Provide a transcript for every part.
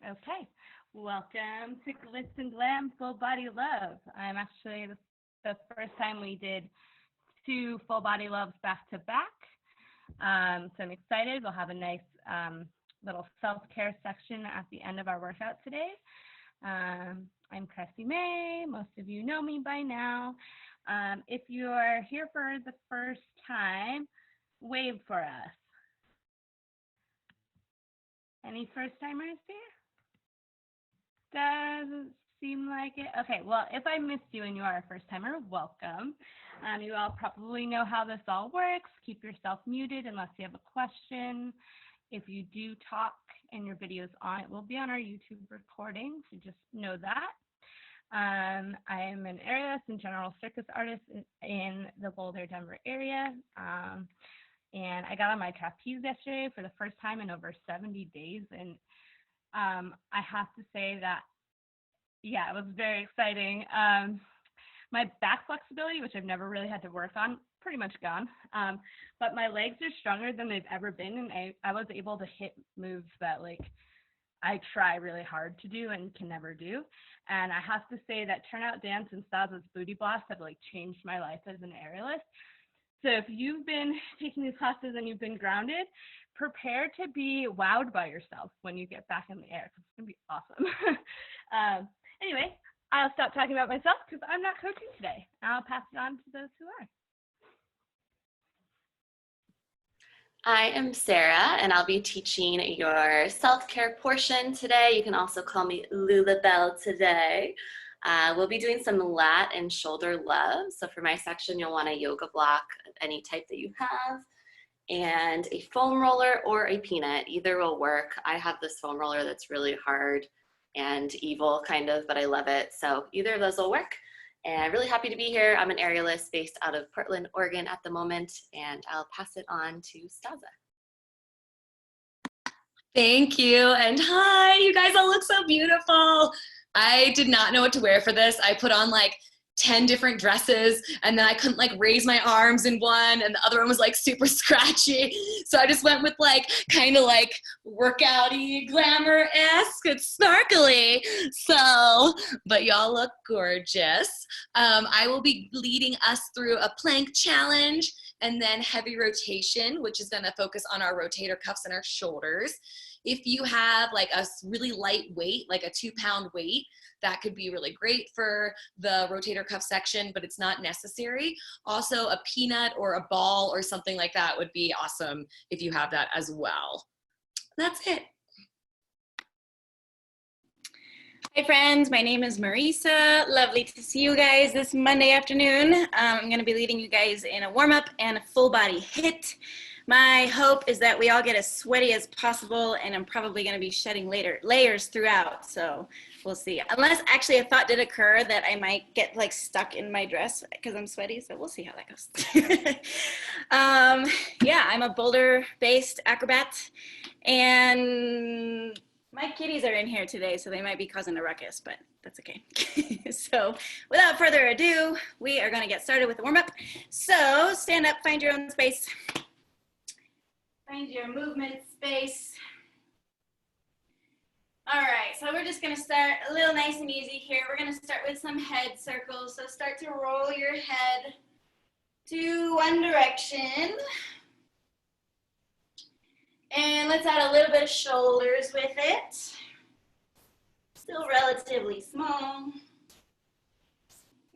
Okay, welcome to Glitz and Glam Full Body Love. I'm actually the first time we did two full body loves back to back. So I'm excited. We'll have a nice little self-care section at the end of our workout today. I'm Cressie May. Most of you know me by now. If you're here for the first time, wave for us. Any first timers here? Doesn't seem like it. Okay, well, if I missed you and you are a first timer, welcome. You all probably know how this all works. Keep yourself muted unless you have a question. If you do talk and your video is on, it will be on our YouTube recording, so just know that. I am an aerialist and general circus artist in the Boulder, Denver area. And I got on my trapeze yesterday for the first time in over 70 days. And I have to say that, yeah, it was very exciting. My back flexibility, which I've never really had to work on, pretty much gone. But my legs are stronger than they've ever been. And I was able to hit moves that, like, I try really hard to do and can never do. And I have to say that turnout dance and Staza's booty blast have, like, changed my life as an aerialist. So if you've been taking these classes and you've been grounded, prepare to be wowed by yourself when you get back in the air, because it's going to be awesome. Anyway, I'll stop talking about myself because I'm not coaching today. I'll pass it on to those who are. I am Sarah, and I'll be teaching your self-care portion today. You can also call me Lulabelle today. We'll be doing some lat and shoulder love. So for my section, you'll want a yoga block of any type that you have, and a foam roller or a peanut. Either will work. I have this foam roller that's really hard and evil, kind of, but I love it. So either of those will work. And I'm really happy to be here. I'm an aerialist based out of Portland, Oregon at the moment, and I'll pass it on to Staza. Thank you, and hi, you guys all look so beautiful. I did not know what to wear for this. I put on like 10 different dresses, and then I couldn't like raise my arms in one, and the other one was like super scratchy. So I just went with like kind of like workouty, glamour-esque, it's sparkly. So, but y'all look gorgeous. I will be leading us through a plank challenge and then heavy rotation, which is gonna focus on our rotator cuffs and our shoulders. If you have like a really light weight, like a 2-pound weight, that could be really great for the rotator cuff section, but it's not necessary. Also, a peanut or a ball or something like that would be awesome if you have that as well. That's it. Hi friends, my name is Marisa. Lovely to see you guys this Monday afternoon. I'm going to be leading you guys in a warm-up and a full body HIIT. My hope is that we all get as sweaty as possible, and I'm probably going to be shedding layers throughout, so we'll see. Unless actually a thought did occur that I might get like stuck in my dress because I'm sweaty, so we'll see how that goes. Yeah, I'm a Boulder-based acrobat, and my kitties are in here today, so they might be causing a ruckus, but that's okay. So without further ado, we are going to get started with the warm-up. So stand up, find your own space. Find your movement space. All right, so we're just gonna start a little nice and easy here. We're gonna start with some head circles. So start to roll your head to one direction. And let's add a little bit of shoulders with it. Still relatively small.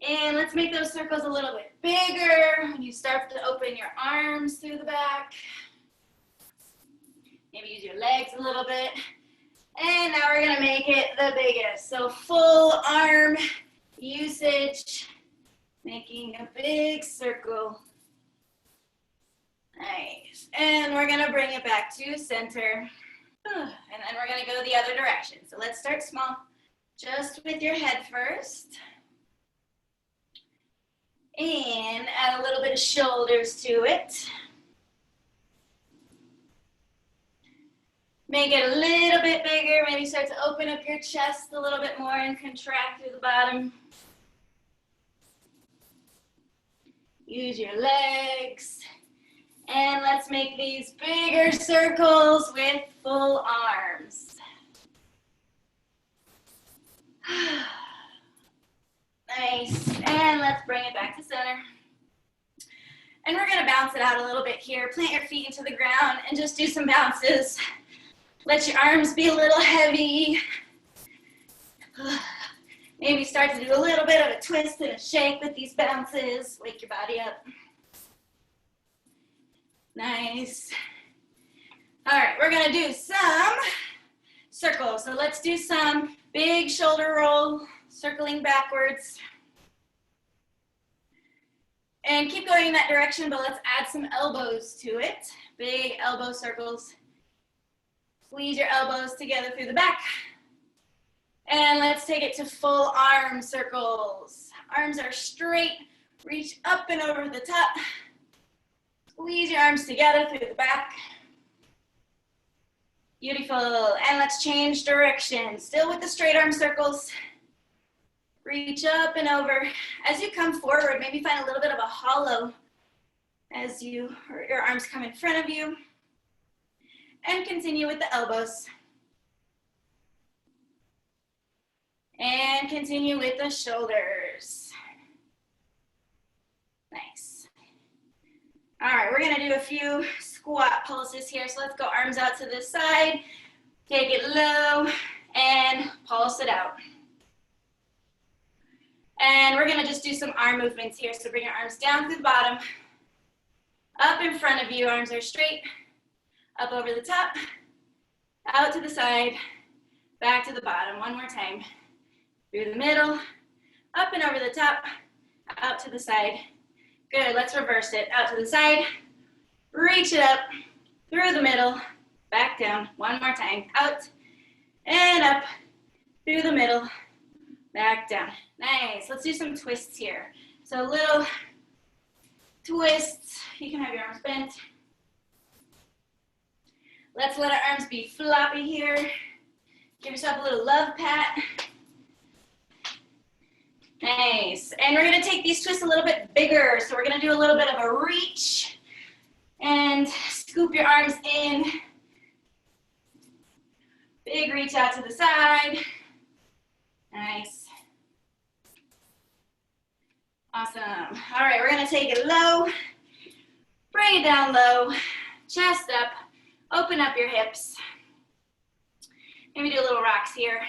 And let's make those circles a little bit bigger when you start to open your arms through the back. Maybe use your legs a little bit. And now we're gonna make it the biggest. So full arm usage, making a big circle. Nice. And we're gonna bring it back to center. And then we're gonna go the other direction. So let's start small, just with your head first. And add a little bit of shoulders to it. Make it a little bit bigger. Maybe start to open up your chest a little bit more and contract through the bottom. Use your legs. And let's make these bigger circles with full arms. Nice. And let's bring it back to center. And we're gonna bounce it out a little bit here. Plant your feet into the ground and just do some bounces. Let your arms be a little heavy. Maybe start to do a little bit of a twist and a shake with these bounces. Wake your body up. Nice. All right, we're gonna do some circles. So let's do some big shoulder roll, circling backwards. And keep going in that direction, but let's add some elbows to it. Big elbow circles. Squeeze your elbows together through the back. And let's take it to full arm circles. Arms are straight. Reach up and over the top. Squeeze your arms together through the back. Beautiful. And let's change direction. Still with the straight arm circles. Reach up and over. As you come forward, maybe find a little bit of a hollow as your arms come in front of you. And continue with the elbows. And continue with the shoulders. Nice. All right, we're gonna do a few squat pulses here. So let's go arms out to this side. Take it low and pulse it out. And we're gonna just do some arm movements here. So bring your arms down through the bottom. Up in front of you, arms are straight. Up over the top. Out to the side. Back to the bottom. One more time. Through the middle. Up and over the top. Out to the side. Good, let's reverse it. Out to the side. Reach it up. Through the middle. Back down. One more time. Out and up. Through the middle. Back down. Nice. Let's do some twists here. So little twists. You can have your arms bent. Let's let our arms be floppy here. Give yourself a little love pat. Nice. And we're going to take these twists a little bit bigger. So we're going to do a little bit of a reach and scoop your arms in. Big reach out to the side. Nice. Awesome. All right, we're going to take it low. Bring it down low. Chest up. Open up your hips. Maybe do a little rocks here.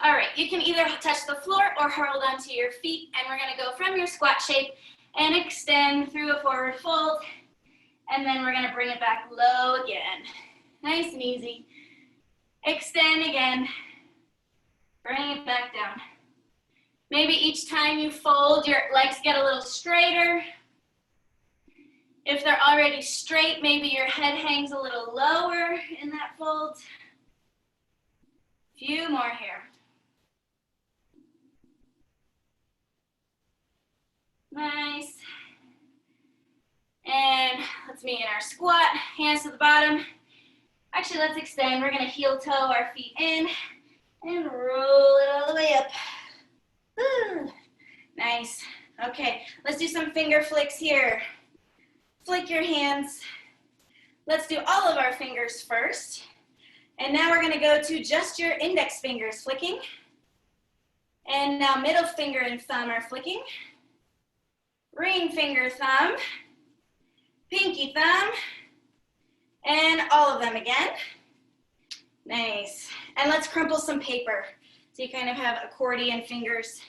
All right, you can either touch the floor or hold onto your feet, and we're gonna go from your squat shape and extend through a forward fold, and then we're gonna bring it back low again. Nice and easy. Extend again. Bring it back down. Maybe each time you fold, your legs get a little straighter. If they're already straight, maybe your head hangs a little lower in that fold. Few more here. Nice. And let's meet in our squat, hands to the bottom. Actually, let's extend. We're gonna heel toe our feet in and roll it all the way up. Woo. Nice. Okay, let's do some finger flicks here. Flick your hands. Let's do all of our fingers first. And now we're gonna go to just your index fingers flicking. And now middle finger and thumb are flicking. Ring finger, thumb. Pinky thumb. And all of them again. Nice. And let's crumple some paper. So you kind of have accordion fingers.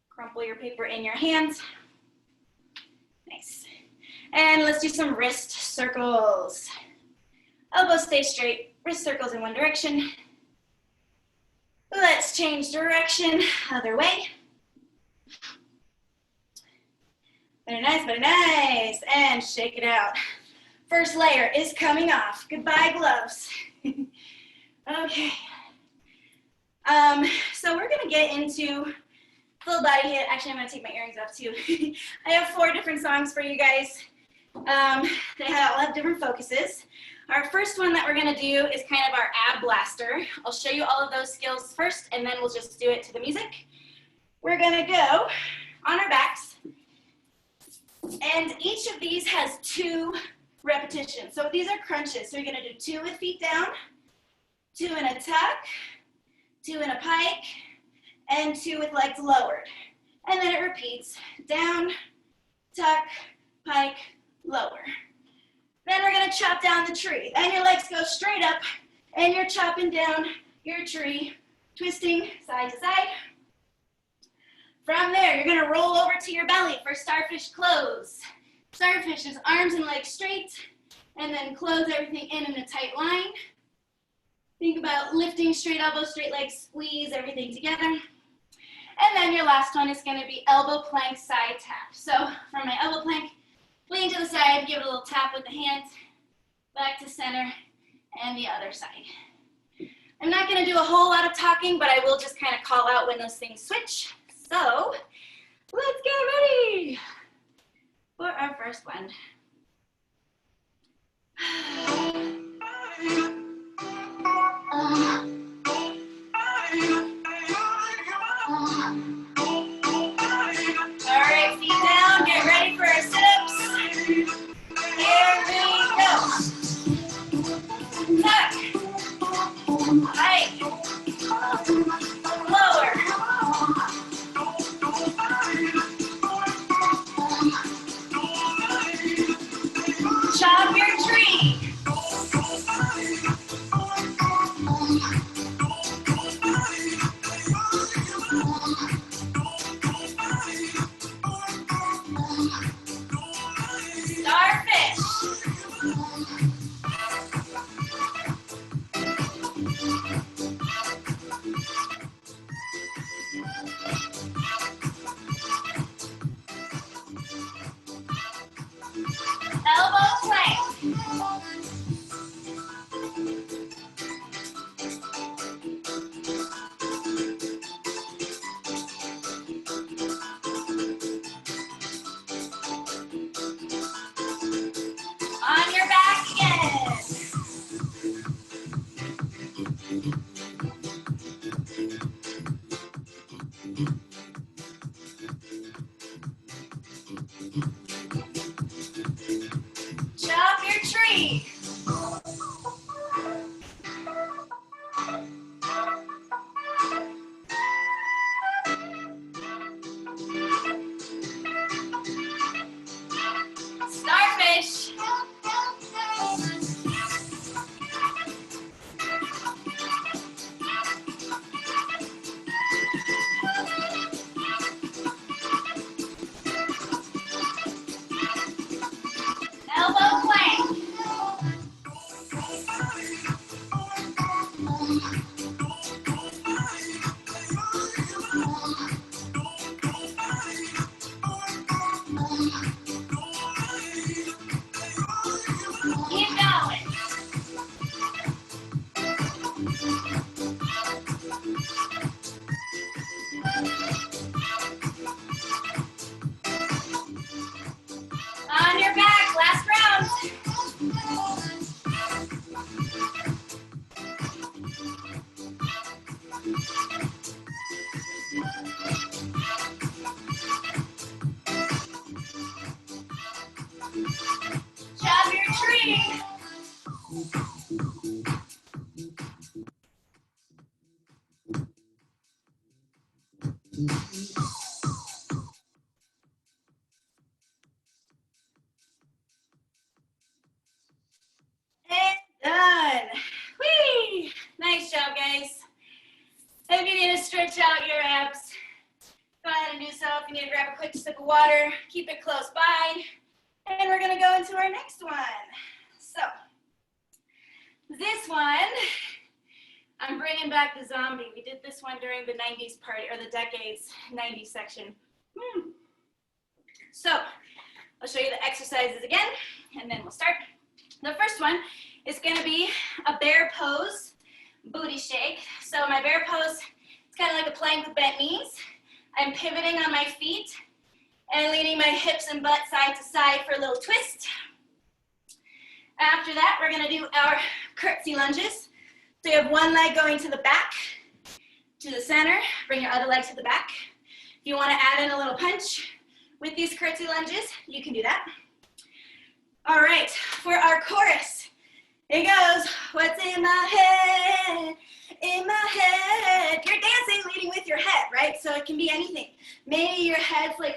Crumple your paper in your hands. Nice. And let's do some wrist circles. Elbows stay straight, wrist circles in one direction. Let's change direction, other way. Very nice, very nice. And shake it out. First layer is coming off. Goodbye, gloves. Okay. So we're gonna get into full body hit. Actually, I'm gonna take my earrings off too. I have 4 different songs for you guys. They all have different focuses. Our first one that we're gonna do is kind of our ab blaster. I'll show you all of those skills first, and then we'll just do it to the music. We're gonna go on our backs, and each of these has 2 repetitions. So these are crunches. So you're gonna do 2 with feet down, 2 in a tuck, 2 in a pike, and 2 with legs lowered. And then it repeats, down, tuck, pike, lower. Then we're gonna chop down the tree. Then your legs go straight up and you're chopping down your tree, twisting side to side. From there, you're gonna roll over to your belly for starfish close. Starfish is arms and legs straight, and then close everything in a tight line. Think about lifting straight elbows, straight legs, squeeze everything together. And then your last one is gonna be elbow plank side tap. So from my elbow plank, lean to the side, give it a little tap with the hands, back to center, and the other side. I'm not gonna do a whole lot of talking, but I will just kind of call out when those things switch. So let's get ready for our first one. All right, feet down, get ready for our sit-ups. Here we go. Tuck, hike, lower. Chop your tree. Starfish. Elbow plank. On your back again. Chop your tree. Starfish. Elbow plank. Keep going. On your back, last round. Chop your tree. And done. Whee! Nice job, guys. If you need to stretch out your abs, go ahead and do so. If you need to grab a quick sip of water, keep it close by. And we're gonna go into our next one. So, this one, I'm bringing back the zombie. We did this one during the 90s party, or the decades 90s section. So, I'll show you the exercises again, and then we'll start. The first one is gonna be a bear pose booty shake. So my bear pose, it's kind of like a plank with bent knees. I'm pivoting on my feet and leaning my hips and butt side to side for a little twist. After that, we're gonna do our curtsy lunges. So you have one leg going to the back, to the center, bring your other leg to the back. If you wanna add in a little punch with these curtsy lunges, you can do that. All right, for our chorus, it goes, what's in my head, in my head. You're dancing, leading moving with your head, right? So it can be anything. Maybe your head's like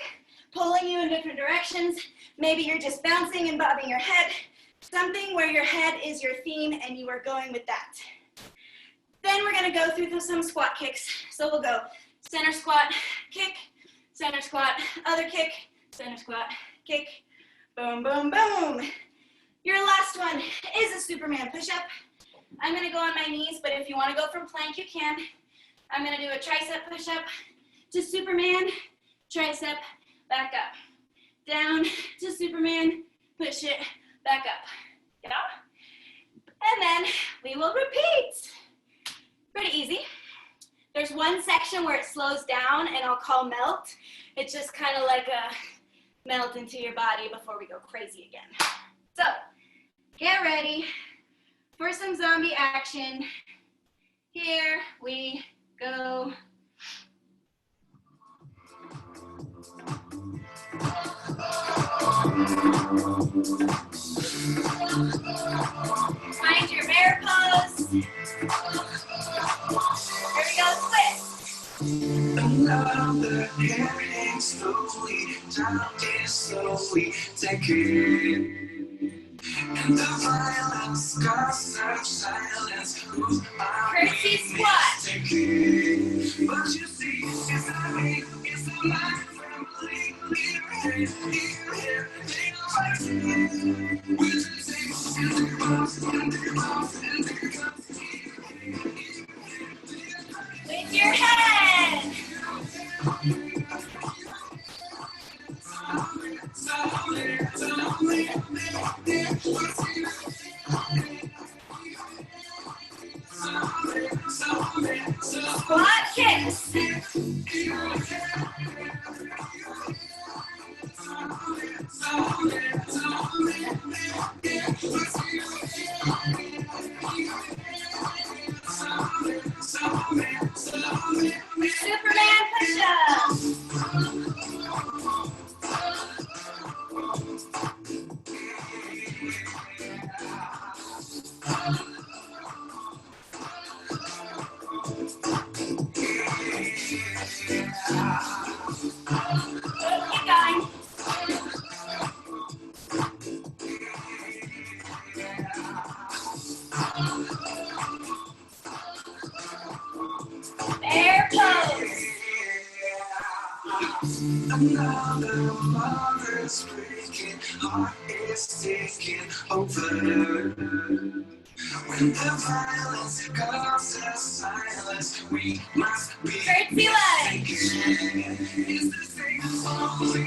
pulling you in different directions. Maybe you're just bouncing and bobbing your head. Something where your head is your theme and you are going with that. Then we're gonna go through some squat kicks. So we'll go center squat, kick, center squat, other kick, center squat, kick, boom, boom, boom. Your last one is a Superman push-up. I'm gonna go on my knees, but if you wanna go from plank, you can. I'm gonna do a tricep push-up to Superman, tricep, back up. Down to Superman, push it, back up. Yeah? And then we will repeat. Pretty easy. There's one section where it slows down and I'll call melt. It's just kind of like a melt into your body before we go crazy again. So, get ready for some zombie action. Here we go. Find your bear pose. Here we go, twist. Another hair hangs slowly, down is slowly taken. And the violence caused such silence. Cressie squat. But you see, it's not me, it's not my family. With your head. Squat kicks. Superman push-up. Keep going. Bear pose. Another mother's breaking, heart is taking over. When the violence causes silence, we must be Cressie legs. It's the same only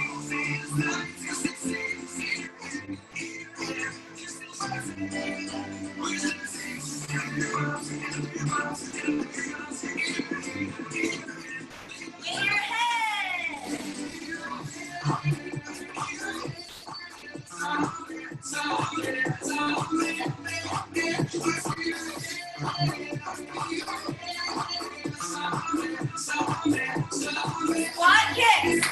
In your head. Squat kicks.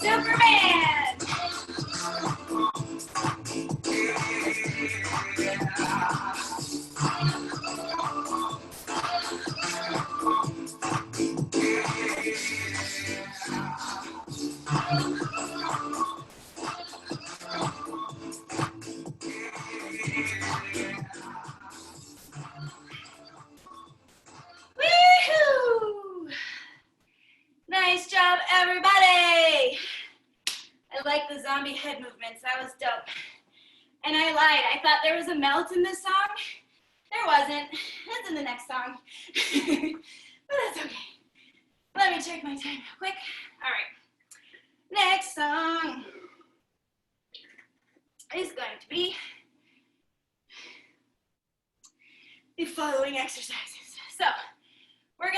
Superman. Woohoo! Nice job, everybody. I like the zombie head movements. That was dope. And I lied. I thought there was a melt in this song. There wasn't. That's in the next song. But that's okay. Let me check my time real quick. All right. Next song is going to be the following exercises. So we're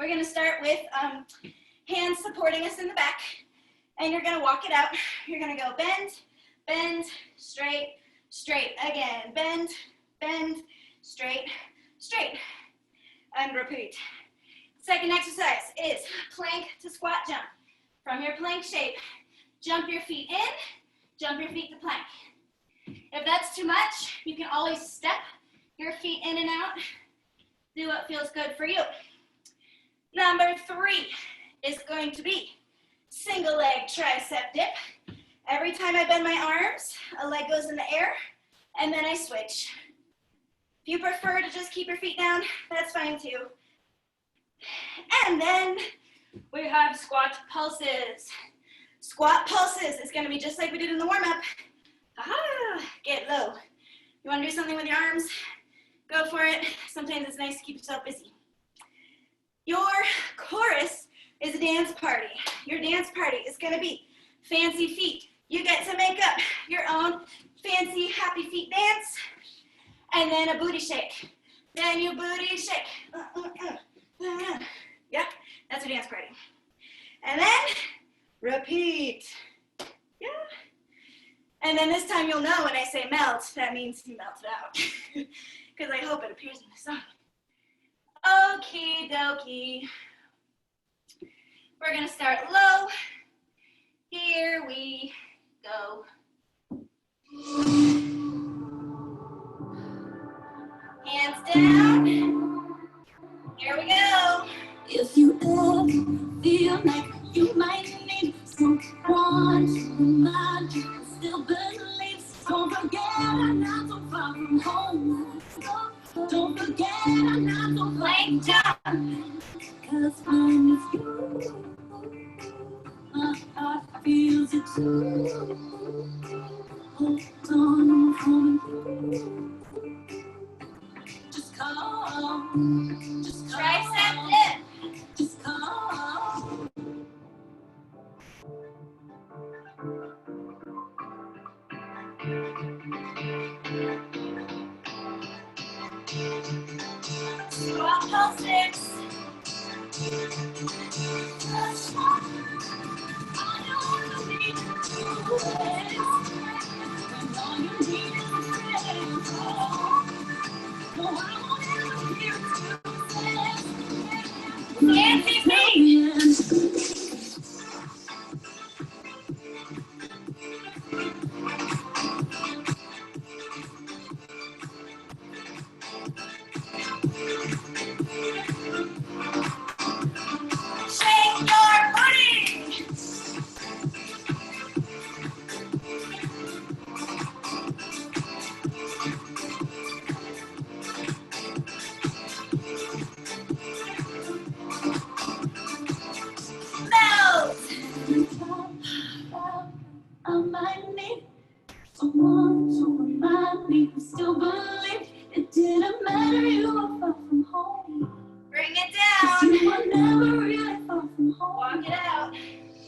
gonna start with hands supporting us in the back, and you're gonna walk it out. You're gonna go bend, bend, straight, straight. Again, bend, bend, straight, straight. and repeat. Second exercise is plank to squat jump. From your plank shape, jump your feet in, jump your feet to plank. If that's too much, you can always step your feet in and out. Do what feels good for you. Number 3 is going to be single leg tricep dip. Every time I bend my arms, a leg goes in the air, and then I switch. If you prefer to just keep your feet down, that's fine too. And then we have squat pulses. Squat pulses is going to be just like we did in the warm-up. Get low. You want to do something with your arms? Go for it. Sometimes it's nice to keep yourself busy. Your chorus is a dance party. Your dance party is going to be fancy feet. You get to make up your own fancy happy feet dance. And then a booty shake. Then you booty shake. Yep, that's your dance party. And then repeat. Yeah. And then this time you'll know when I say melt, that means you melted out. Because I hope it appears in the song. Okie dokie. We're going to start low. Here we go. Hands down. Here we go. If you ever feel like you might need someone to remind you, still believe. Don't forget I'm not so far from home. Don't forget I'm not so Plank jump. Cause when it's you, my heart feels it too. Hold on, I'm coming through. Just come, just come. Tricep dip. Just come. Squat pulses. Fancy feet. Shake your booty. Melt. I might need someone to remind me. Still believe it didn't matter. You were far from home. Bring it 'Cause down. you were never really far from home. Walk it out.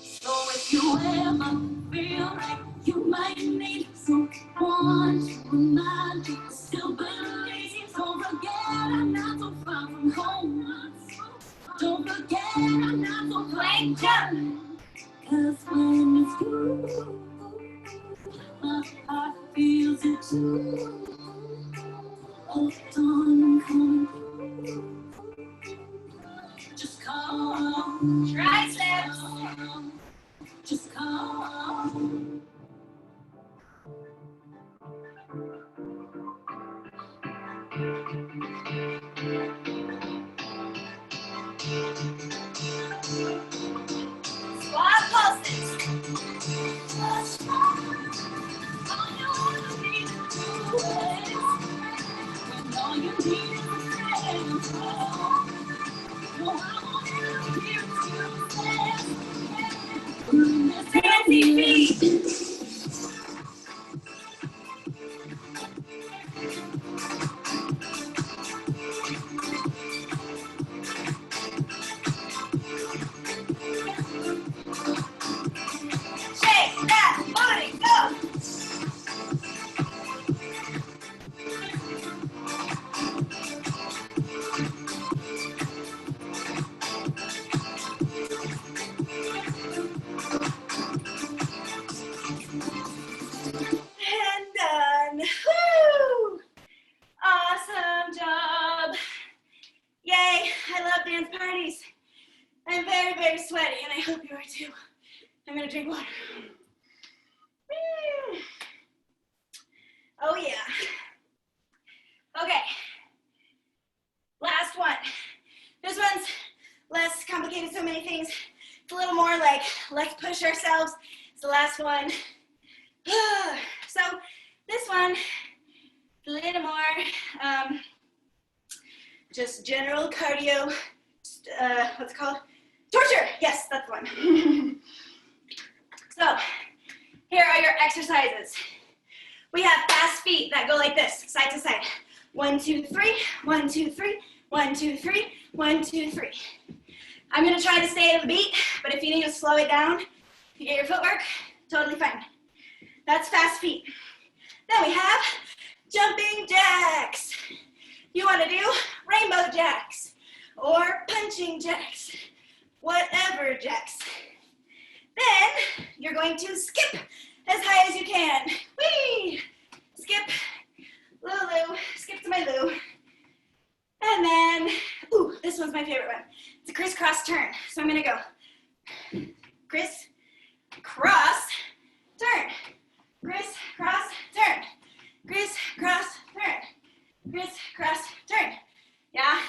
So if you ever feel like you might need someone to remind you, still believe. Don't forget I'm not so far from home. Don't forget I'm not so far Plank from jump. home. 'Cause when it's you, my heart feels it too. Hold on, I'm coming through. Just come. Triceps. Just come. Squat pulses. All you wanna be to is when all you need is a friend. No, I won't ever hear you say Fancy feet. Shake that booty. Go. I love dance parties. I'm very, very sweaty, and I hope you are too. I'm gonna drink water. Oh yeah. Okay, last one. This one's less complicated, so many things. It's a little more like, let's push ourselves. It's the last one. So this one, a little more just general cardio, what's it called? Torture, yes, that's the one. So here are your exercises. We have fast feet that go like this, side to side. 1, 2, 3, 1, 2, 3, 1, 2, 3, 1, 2, 3. I'm gonna try to stay to the beat, but if you need to slow it down, you get your footwork, totally fine. That's fast feet. Then we have jumping jacks. You wanna do rainbow jacks or punching jacks, whatever jacks. Then you're going to skip as high as you can. Whee! Skip, Lulu, skip to my Lou. And then, ooh, this one's my favorite one. It's a crisscross turn. So I'm gonna go criss, cross, turn. Criss, cross, turn. Criss, cross, turn. Criss, cross, turn. Yeah?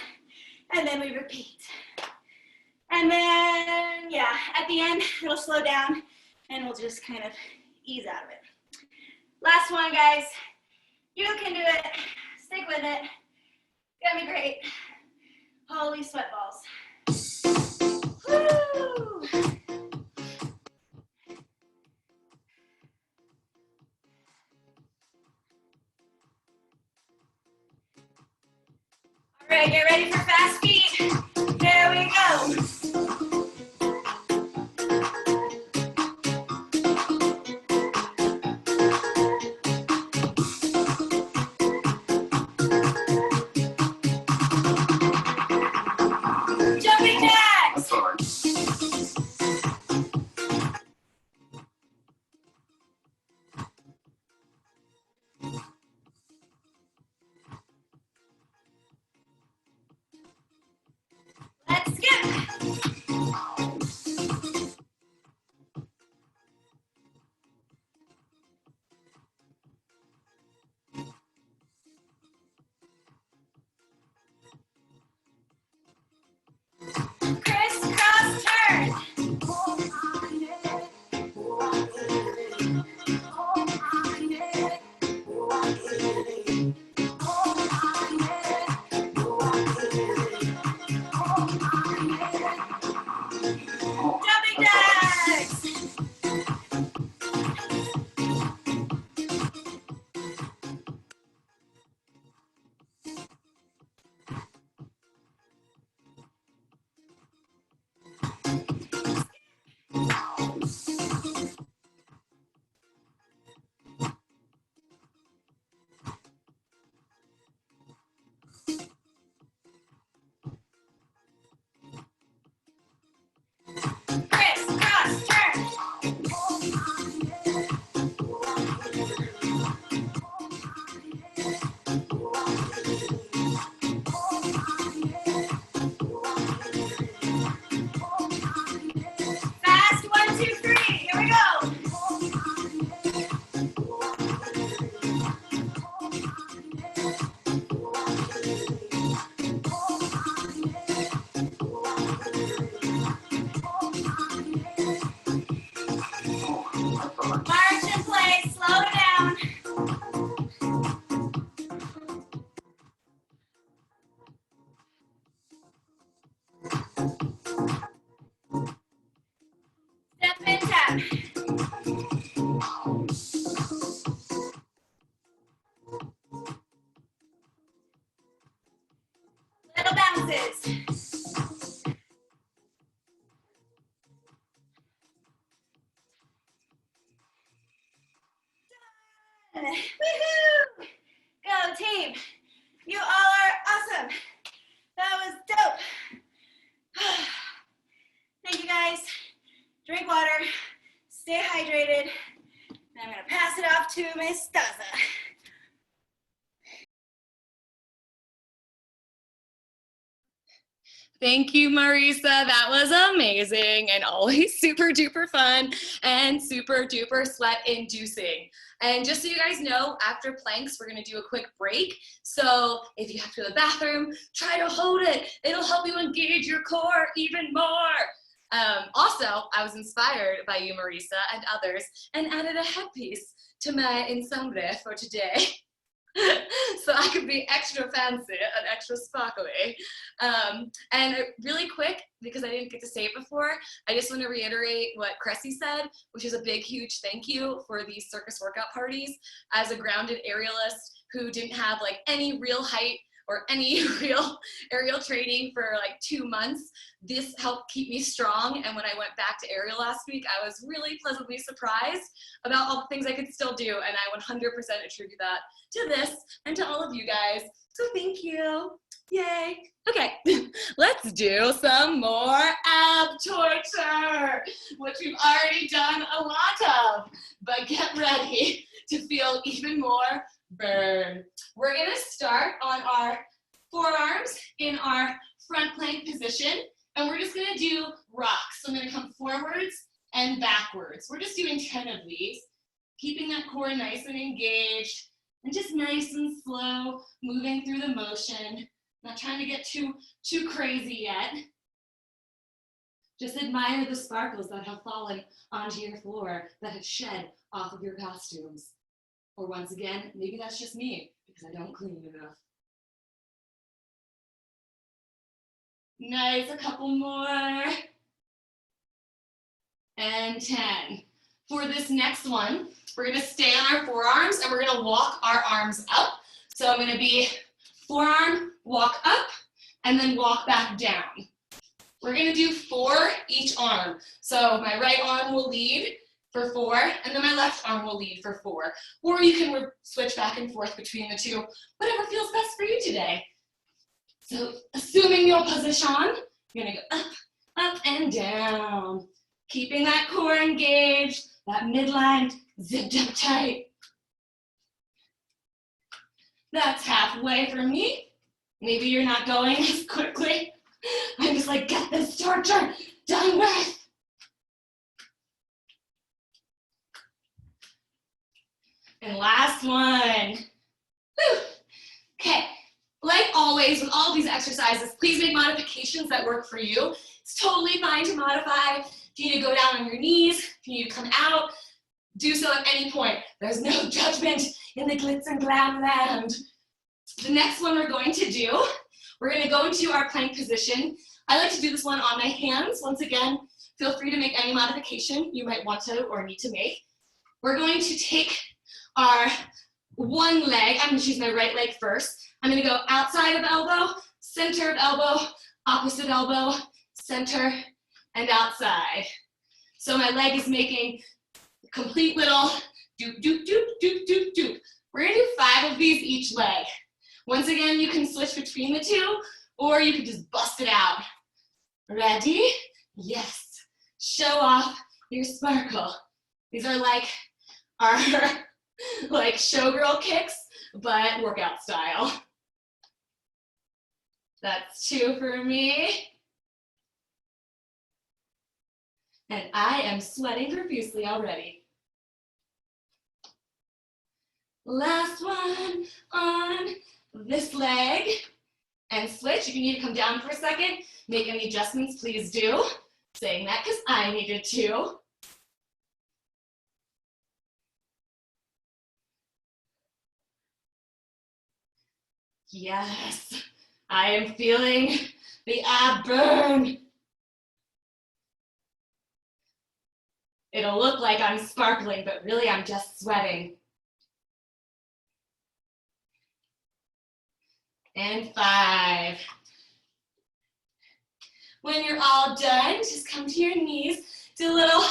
And then we repeat. And then, yeah, at the end, it'll slow down and we'll just kind of ease out of it. Last one, guys. You can do it. Stick with it. It's gonna be great. Holy sweat balls. Woo! All right, get ready for fast feet. There we go. Jumping jacks. Let's skip. Crisscross turn. Jumping jacks. Crisscross turn. Fast, 1, 2, 3. Here we go. March in place, slow it down. Step and tap. Little bounces. Woohoo! Go team. You all are awesome. That was dope. Thank you guys. Drink water. Stay hydrated. And I'm gonna pass it off to Miss Staza. Thank you, Marisa. That was amazing and always super duper fun and super duper sweat inducing. And just so you guys know, after planks, we're gonna do a quick break. So if you have to go to the bathroom, try to hold it. It'll help you engage your core even more. Also, I was inspired by you, Marisa, and others, and added a headpiece to my ensemble for today. So I could be extra fancy and extra sparkly. And really quick, because I didn't get to say it before, I just want to reiterate what Cressie said, which is a big, huge thank you for these circus workout parties. As a grounded aerialist who didn't have like any real height or any real aerial training for like 2 months, this helped keep me strong. And when I went back to aerial last week, I was really pleasantly surprised about all the things I could still do. And I 100% attribute that to this and to all of you guys. So thank you. Yay. Okay, let's do some more ab torture, which we've already done a lot of, but get ready to feel even more burn. We're gonna start on our forearms in our front plank position, and we're just gonna do rocks. So I'm gonna come forwards and backwards. We're just doing 10 of these, keeping that core nice and engaged, and just nice and slow, moving through the motion. Not trying to get too crazy yet. Just admire the sparkles that have fallen onto your floor, that have shed off of your costumes. Or once again, maybe that's just me, because I don't clean enough. Nice, a couple more. And 10. For this next one, we're gonna stay on our forearms and we're gonna walk our arms up. So I'm gonna be forearm, walk up, and then walk back down. We're gonna do 4 each arm. So my right arm will lead for 4, and then my left arm will lead for 4. Or you can switch back and forth between the two, whatever feels best for you today. So assuming your position, you're gonna go up, up, and down. Keeping that core engaged, that midline zipped up tight. That's halfway for me. Maybe you're not going as quickly. I'm just like, get this torture done with. And last one. Whew. Okay, like always with all these exercises, please make modifications that work for you. It's totally fine to modify. If you need to go down on your knees, if you need to come out, do so at any point. There's no judgment in the glitz and glam land. The next one we're going to do, we're going to go into our plank position. I like to do this one on my hands. Once again, feel free to make any modification you might want to or need to make. We're going to take our one leg. I'm going to choose my right leg first. I'm going to go outside of elbow, center of elbow, opposite elbow, center, and outside. So my leg is making a complete little doop, doop, doop, doop, doop, doop. We're going to do 5 of these each leg. Once again, you can switch between the two, or you can just bust it out. Ready? Yes. Show off your sparkle. These are like our like showgirl kicks, but workout style. That's 2 for me. And I am sweating profusely already. Last one on this leg. And switch. If you need to come down for a second, make any adjustments, please do. Saying that because I needed to. Yes, I am feeling the ab burn. It'll look like I'm sparkling, but really I'm just sweating. And 5. When you're all done, just come to your knees, do a little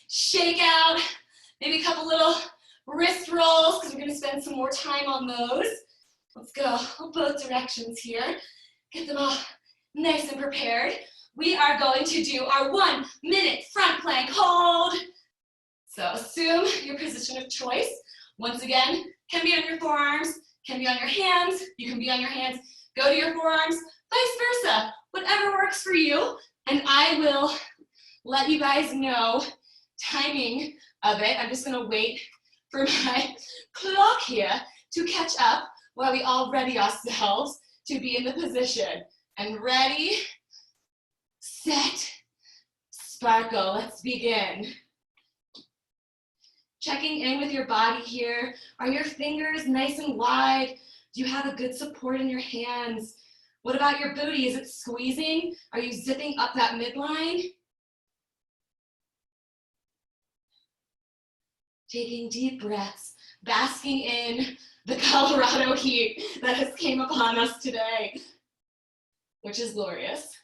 shake out, maybe a couple little wrist rolls, because we're gonna spend some more time on those. Let's go both directions here. Get them all nice and prepared. We are going to do our 1 minute front plank hold. So assume your position of choice. Once again, can be on your forearms, can be on your hands. You can be on your hands. Go to your forearms, vice versa, whatever works for you. And I will let you guys know timing of it. I'm just gonna wait for my clock here to catch up while we all ready ourselves to be in the position. And ready, set, sparkle. Let's begin. Checking in with your body here. Are your fingers nice and wide? Do you have a good support in your hands? What about your booty? Is it squeezing? Are you zipping up that midline? Taking deep breaths, basking in the Colorado heat that has came upon us today, which is glorious.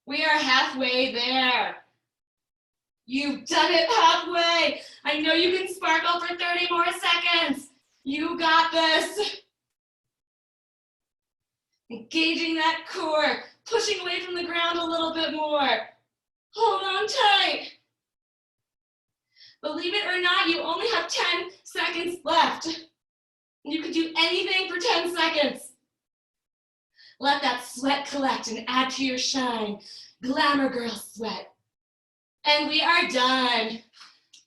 We are halfway there. You've done it halfway. I know you can sparkle for 30 more seconds. You got this. Engaging that core, pushing away from the ground a little bit more. Hold on tight. Believe it or not, you only have 10 seconds left. You can do anything for 10 seconds. Let that sweat collect and add to your shine. Glamour girl sweat. And we are done.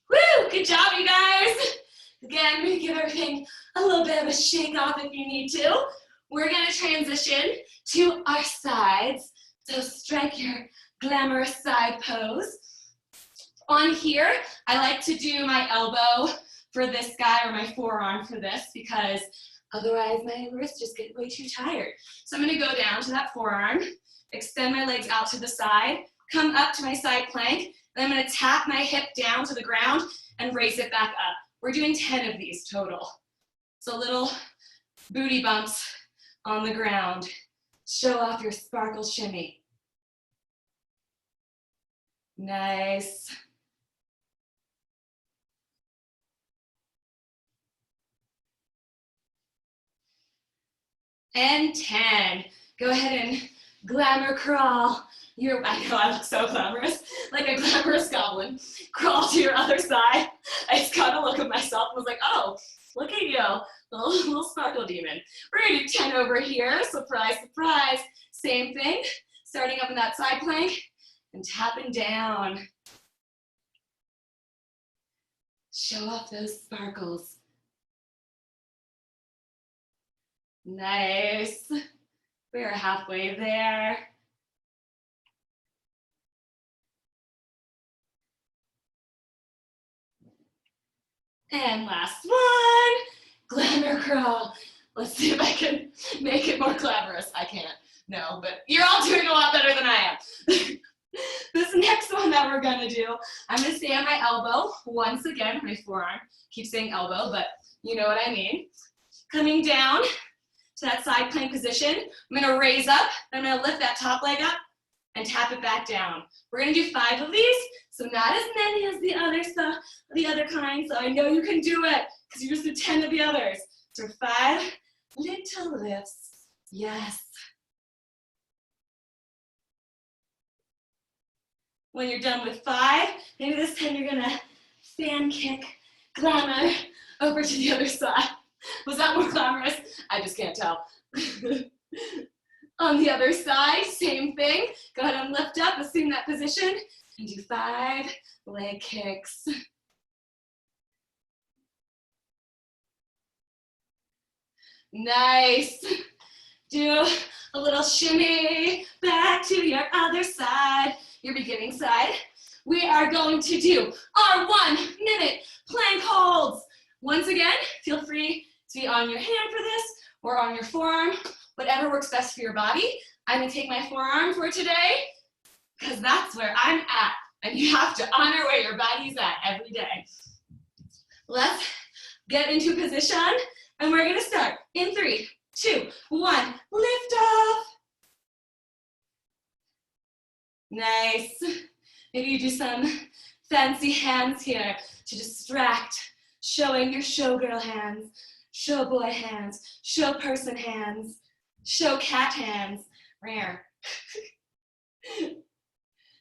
Woo, good job, you guys. Again, we give everything a little bit of a shake off if you need to. We're gonna transition to our sides. So strike your glamorous side pose. On here, I like to do my elbow for this guy or my forearm for this because otherwise my wrists just get way too tired. So I'm gonna go down to that forearm, extend my legs out to the side, come up to my side plank, and I'm gonna tap my hip down to the ground and raise it back up. We're doing 10 of these total. So little booty bumps on the ground. Show off your sparkle shimmy. Nice. And 10. Go ahead and glamour crawl. I know I look so glamorous, like a glamorous goblin. Crawl to your other side. I just got to look at myself and was like, oh, look at you, little sparkle demon. We're gonna do 10 over here. Surprise, surprise. Same thing. Starting up in that side plank and tapping down. Show off those sparkles. Nice. We are halfway there. And last one, glamour crawl. Let's see if I can make it more glamorous. I can't, no, but you're all doing a lot better than I am. This next one that we're gonna do, I'm gonna stay on my elbow, once again, my forearm. Keep saying elbow, but you know what I mean. Coming down to that side plank position. I'm gonna raise up, I'm gonna lift that top leg up and tap it back down. We're gonna do 5 of these, so not as many as the other kind, so I know you can do it, because you just did 10 of the others. So 5 little lifts, yes. When you're done with 5, maybe this time you're gonna fan kick glamour over to the other side. Was that more glamorous? I just can't tell. On the other side, same thing. Go ahead and lift up, assume that position, and do 5 leg kicks. Nice. Do a little shimmy back to your other side, your beginning side. We are going to do our 1-minute plank holds. Once again, feel free to be on your hand for this or on your forearm, whatever works best for your body. I'm gonna take my forearm for today because that's where I'm at, and you have to honor where your body's at every day. Let's get into position, and we're gonna start in 3, 2, 1, lift off. Nice. Maybe you do some fancy hands here to distract, showing your showgirl hands, show boy hands, show person hands, show cat hands. Rare.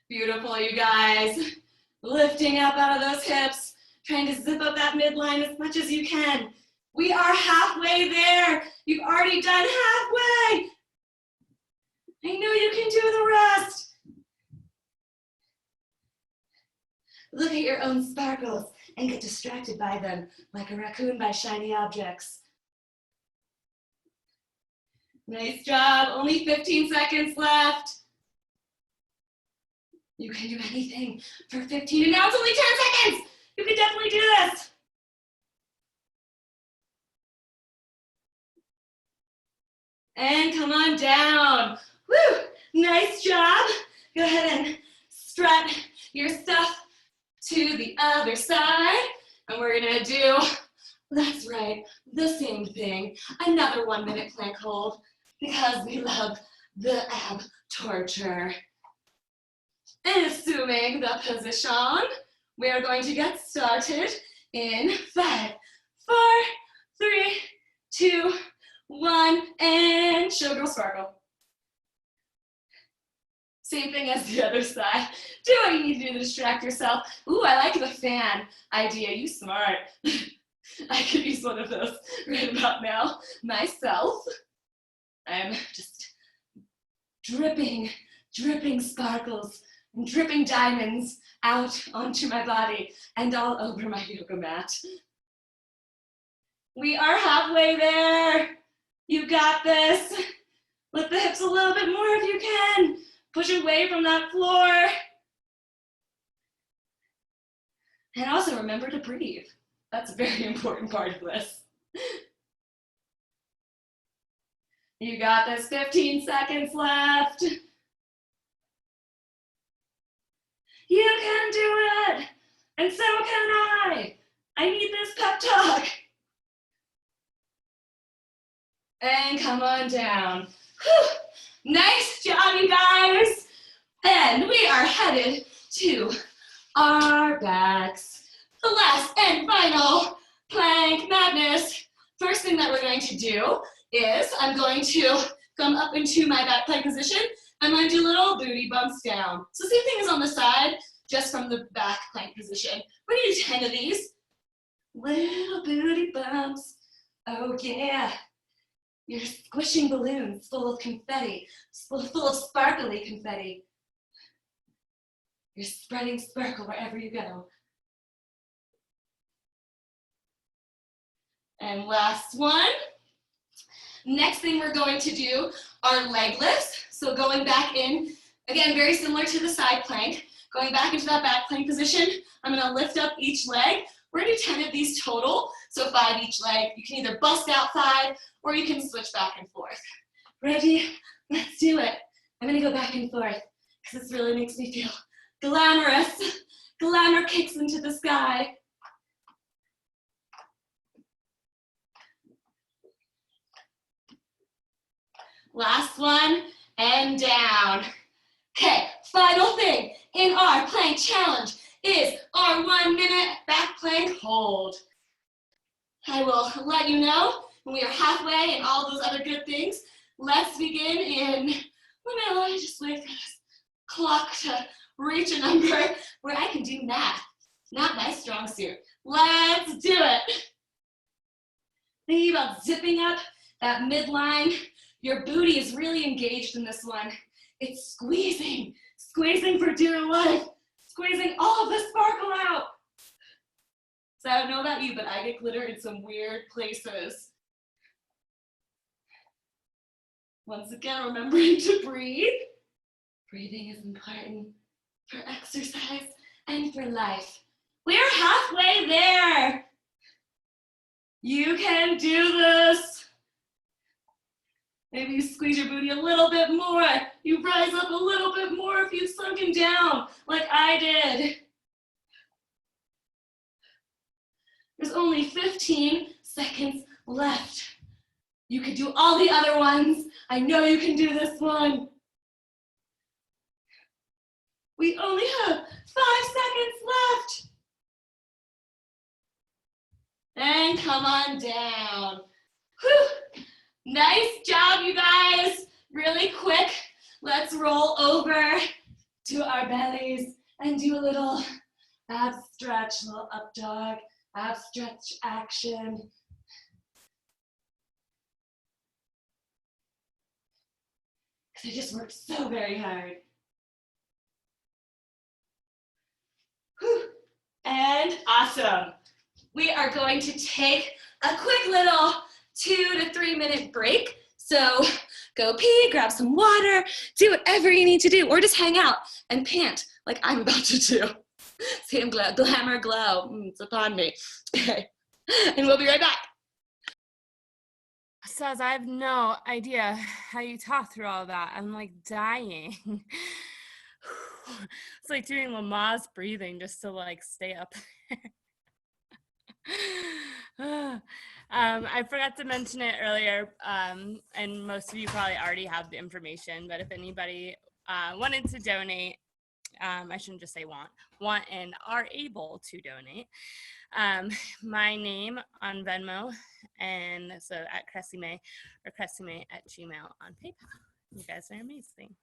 Beautiful, you guys. Lifting up out of those hips, trying to zip up that midline as much as you can. We are halfway there. You've already done halfway. do the rest. Look at your own sparkles and get distracted by them like a raccoon by shiny objects. Nice job, only 15 seconds left. You can do anything for 15, and now it's only 10 seconds. You can definitely do this. And come on down. Woo, nice job. Go ahead and strut your stuff to the other side. And we're gonna do, that's right, the same thing. Another 1 minute plank hold because we love the ab torture. And assuming the position, we are going to get started in 5, 4, 3, 2, 1, and showgirl sparkle. Same thing as the other side. Do what you need to do to distract yourself. Ooh, I like the fan idea. You smart. I could use one of those right about now myself. I'm just dripping sparkles and dripping diamonds out onto my body and all over my yoga mat. We are halfway there. You got this. Lift the hips a little bit more if you can. Push away from that floor. And also remember to breathe. That's a very important part of this. You got this, 15 seconds left. You can do it, and so can I. I need this pep talk. And come on down. Whew. Nice job, you guys. And we are headed to our backs. The last and final plank madness. First thing that we're going to do is I'm going to come up into my back plank position. I'm going to do little booty bumps down. So same thing as on the side, just from the back plank position. We're going to do 10 of these. Little booty bumps. Oh yeah. You're squishing balloons full of confetti, full of sparkly confetti. You're spreading sparkle wherever you go. And last one. Next thing we're going to do are leg lifts. So going back in, again, very similar to the side plank. Going back into that back plank position, I'm gonna lift up each leg. We're gonna do 10 of these total, so 5 each leg. You can either bust out 5, or you can switch back and forth. Ready? Let's do it. I'm gonna go back and forth, because this really makes me feel glamorous. Glamour kicks into the sky. Last one, and down. Okay, final thing in our plank challenge is our 1 minute back plank hold. I will let you know when we are halfway and all those other good things. Let's begin in 1 minute. Let me just wait for this clock to reach a number where I can do math. Not my strong suit. Let's do it. Thinking about zipping up that midline. Your booty is really engaged in this one. It's squeezing for dear life, squeezing all of the sparkle out. So I don't know about you, but I get glitter in some weird places. Once again, remembering to breathe. Breathing is important for exercise and for life. We're halfway there. You can do this. Maybe you squeeze your booty a little bit more. You rise up a little bit more if you've sunken down, like I did. There's only 15 seconds left. You can do all the other ones. I know you can do this one. We only have 5 seconds left. And come on down. Whew. Nice job, you guys. Really quick, let's roll over to our bellies and do a little ab stretch, little up dog, ab stretch action. because I just worked so very hard. Whew. And awesome. We are going to take a quick little 2 to 3 minute break. So go pee, grab some water, do whatever you need to do, or just hang out and pant like I'm about to do. Same glamour glow, it's upon me. And we'll be right back. Staza, I have no idea how you talk through all that. I'm like dying. It's like doing Lamaze breathing just to like stay up there. I forgot to mention it earlier, and most of you probably already have the information, but if anybody wanted to donate, I shouldn't just say want and are able to donate, my name on Venmo, and so at Cressie May, or CressieMay at Gmail on PayPal. You guys are amazing.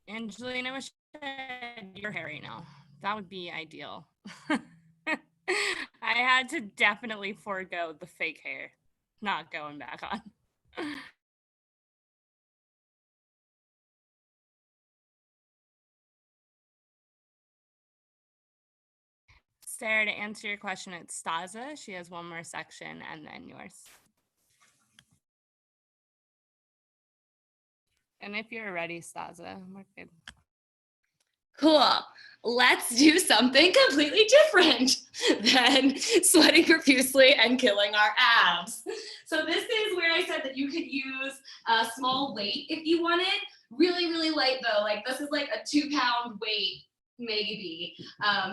Angelina, I wish I had your hair right now. That would be ideal. I had to definitely forego the fake hair. Not going back on. Sarah, to answer your question, it's Staza. She has one more section and then yours. And if you're ready, Staza, we're good. Cool. Let's do something completely different than sweating profusely and killing our abs. So this is where I said that you could use a small weight if you wanted. Really, really light though. Like this is like a 2-pound weight, maybe.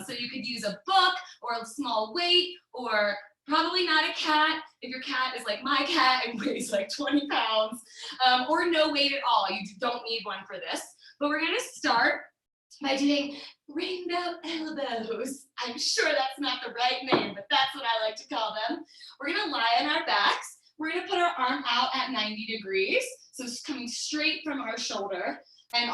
So you could use a book or a small weight, or probably not a cat if your cat is like my cat and weighs like 20 pounds, or no weight at all. You don't need one for this. But we're gonna start by doing rainbow elbows. I'm sure that's not the right name, but that's what I like to call them. We're gonna lie on our backs. We're gonna put our arm out at 90 degrees. So it's coming straight from our shoulder, and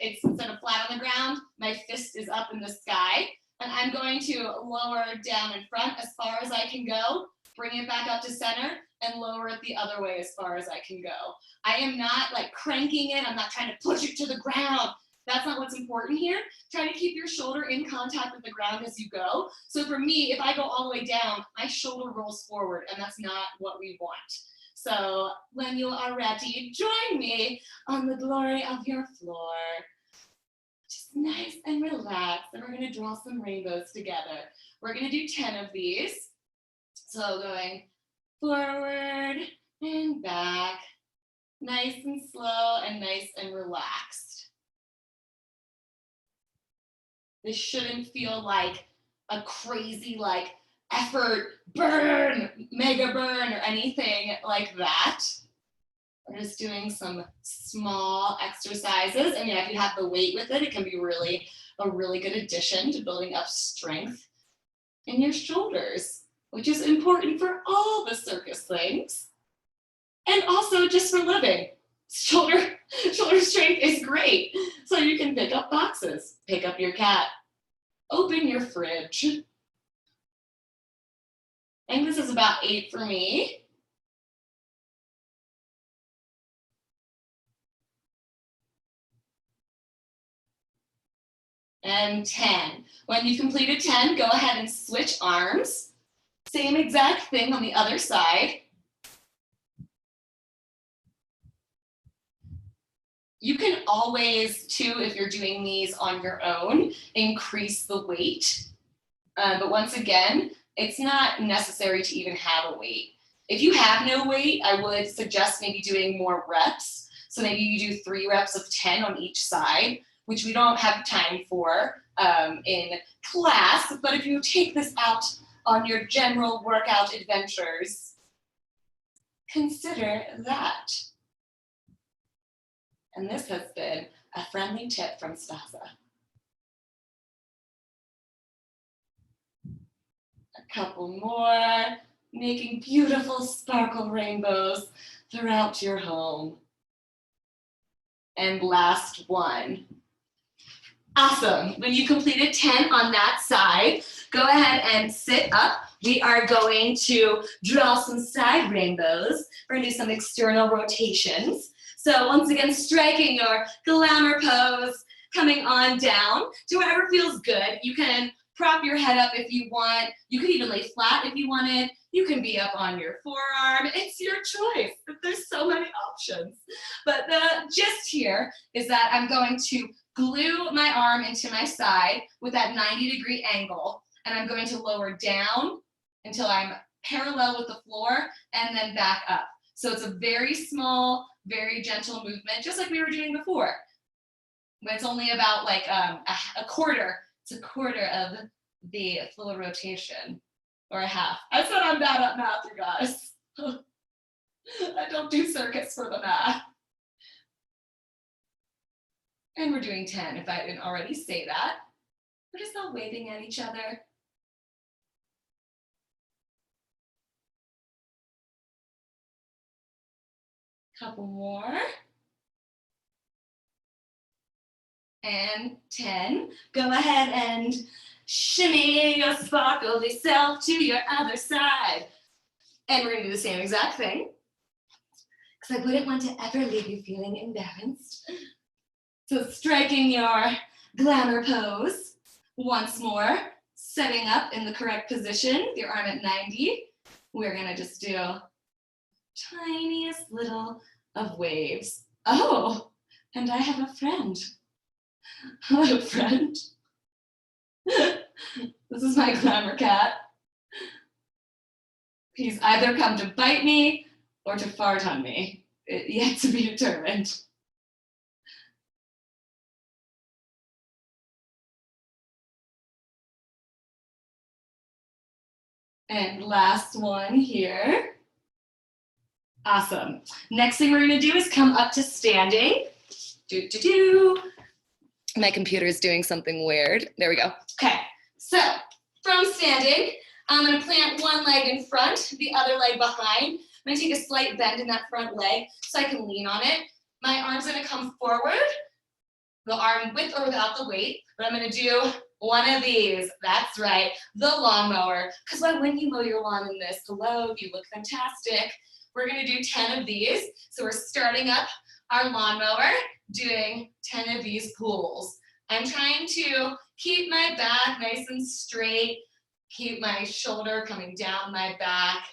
it's instead of flat on the ground, my fist is up in the sky. And I'm going to lower down in front as far as I can go, bring it back up to center, and lower it the other way as far as I can go. I am not like cranking it. I'm not trying to push it to the ground. That's not what's important here. Try to keep your shoulder in contact with the ground as you go. So for me, if I go all the way down, my shoulder rolls forward, and that's not what we want. So when you are ready, join me on the glory of your floor. Just nice and relaxed, and we're gonna draw some rainbows together. We're gonna do 10 of these. So going forward and back, nice and slow and nice and relaxed. This shouldn't feel like a crazy like effort, burn, mega burn, or anything like that. We're just doing some small exercises. And yeah, if you have the weight with it, it can be a really good addition to building up strength in your shoulders, which is important for all the circus things. And also just for living. Shoulder strength is great. So you can pick up boxes, pick up your cat, open your fridge. I think this is about 8 for me. And 10. When you completed 10, go ahead and switch arms. Same exact thing on the other side. You can always, too, if you're doing these on your own, increase the weight. But once again, it's not necessary to even have a weight. If you have no weight, I would suggest maybe doing more reps. So maybe you do 3 reps of 10 on each side, which we don't have time for in class. But if you take this out on your general workout adventures, consider that. And this has been a friendly tip from Staza. A couple more, making beautiful sparkle rainbows throughout your home. And last one. Awesome. When you completed 10 on that side, go ahead and sit up. We are going to draw some side rainbows. We're gonna do some external rotations. So once again, striking your glamour pose, coming on down to whatever feels good. You can prop your head up if you want. You could even lay flat if you wanted. You can be up on your forearm. It's your choice. There's so many options. But the gist here is that I'm going to glue my arm into my side with that 90-degree angle, and I'm going to lower down until I'm parallel with the floor and then back up. So it's a very small, very gentle movement, just like we were doing before. But it's only about like a quarter. It's a quarter of the full rotation, or a half. I said I'm bad at math, you guys. I don't do circuits for the math. And we're doing 10, if I didn't already say that. We're just all waving at each other. Couple more. And 10. Go ahead and shimmy your sparkly self to your other side. And we're gonna do the same exact thing, because I wouldn't want to ever leave you feeling embarrassed. So striking your glamour pose once more, setting up in the correct position, your arm at 90. We're gonna just do tiniest little of waves. Oh, And I have a friend. Hello, friend. This is my glamour cat. He's either come to bite me or to fart on me. Yet to be determined. And last one here. Awesome. Next thing we're gonna do is come up to standing. My computer is doing something weird. There we go. Okay, so from standing, I'm gonna plant one leg in front, the other leg behind. I'm gonna take a slight bend in that front leg so I can lean on it. My arm's gonna come forward, the arm with or without the weight, but I'm gonna do one of these. That's right, the lawnmower. Because when you mow your lawn in this, hello, you look fantastic. We're gonna do 10 of these. So we're starting up our lawnmower, doing 10 of these pulls. I'm trying to keep my back nice and straight, keep my shoulder coming down my back.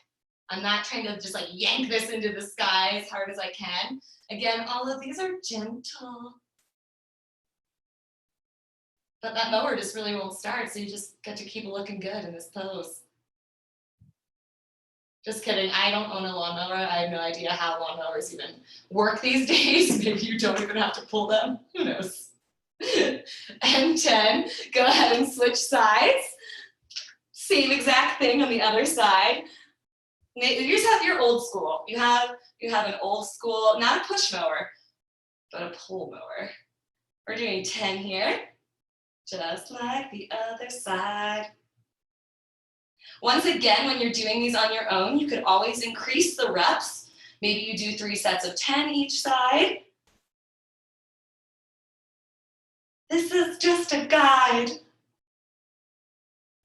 I'm not trying to just like yank this into the sky as hard as I can. Again, all of these are gentle. But that mower just really won't start, so you just get to keep looking good in this pose. Just kidding, I don't own a lawnmower. I have no idea how lawnmowers even work these days. Maybe you don't even have to pull them, who knows? And 10, go ahead and switch sides. Same exact thing on the other side. You just have your old school. You have an old school, not a push mower, but a pull mower. We're doing 10 here, just like the other side. Once again, when you're doing these on your own, you could always increase the reps. Maybe you do 3 sets of 10 each side. This is just a guide,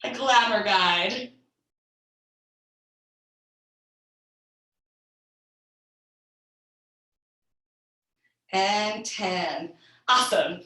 a glamour guide. And 10. Awesome.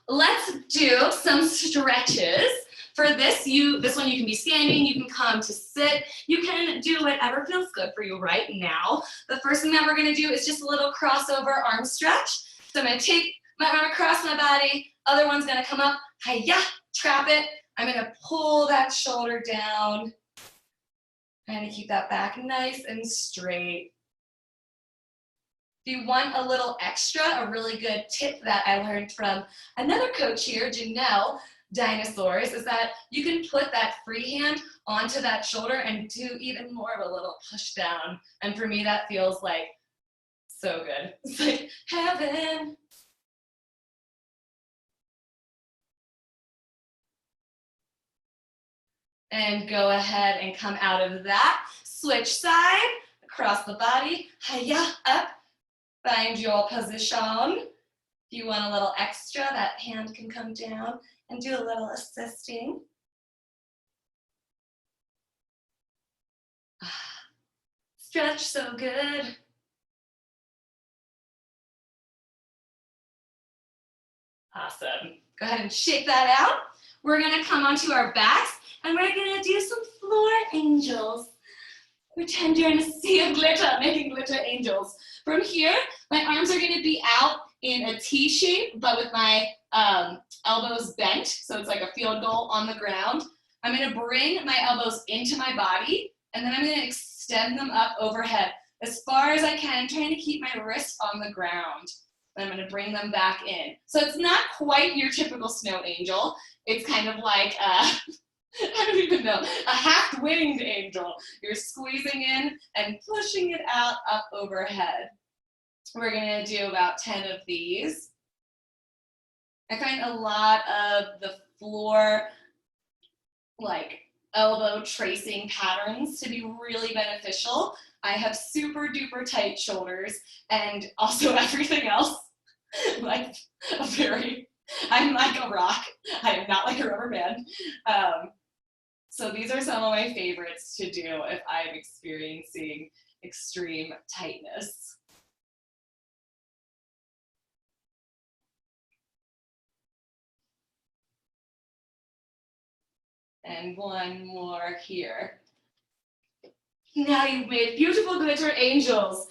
Let's do some stretches. For this one you can be standing, you can come to sit, you can do whatever feels good for you right now. The first thing that we're gonna do is just a little crossover arm stretch. So I'm gonna take my arm across my body, other one's gonna come up, hi-ya, trap it. I'm gonna pull that shoulder down. Trying to keep that back nice and straight. If you want a little extra, a really good tip that I learned from another coach here, Janelle, Dinosaurs, is that you can put that free hand onto that shoulder and do even more of a little push down. And for me, that feels like so good. It's like heaven. And go ahead and come out of that. Switch side, across the body, hi-ya, up. Find your position. If you want a little extra, that hand can come down and do a little assisting. Stretch so good. Awesome. Go ahead and shake that out. We're gonna come onto our backs and we're gonna do some floor angels. Pretend you're in a sea of glitter, making glitter angels. From here, my arms are gonna be out in a T shape, but with my elbows bent, so it's like a field goal on the ground. I'm gonna bring my elbows into my body, and then I'm gonna extend them up overhead as far as I can, trying to keep my wrist on the ground. Then I'm gonna bring them back in. So it's not quite your typical snow angel. It's kind of like, I don't even know, a half-winged angel. You're squeezing in and pushing it out up overhead. We're gonna do about 10 of these. I find a lot of the floor, like elbow tracing patterns to be really beneficial. I have super duper tight shoulders and also everything else, like I'm like a rock. I am not like a rubber band. So these are some of my favorites to do if I'm experiencing extreme tightness. And one more here. Now you've made beautiful glitter angels.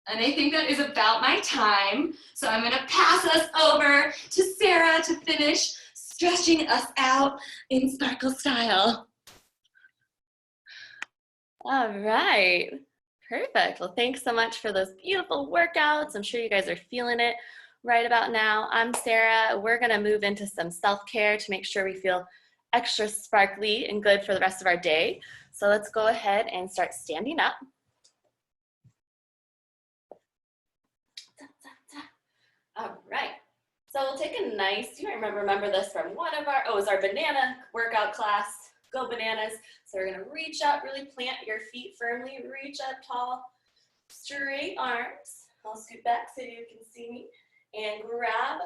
And I think that is about my time. So I'm gonna pass us over to Sarah to finish stretching us out in sparkle style. All right, perfect. Well, thanks so much for those beautiful workouts. I'm sure you guys are feeling it right about now. I'm Sarah. We're gonna move into some self-care to make sure we feel extra sparkly and good for the rest of our day. So let's go ahead and start standing up. All right, so we'll take a nice, you might remember this from one of our, it was our banana workout class, go bananas. So we're gonna reach up, really plant your feet firmly, reach up tall, straight arms. I'll scoot back so you can see me, and grab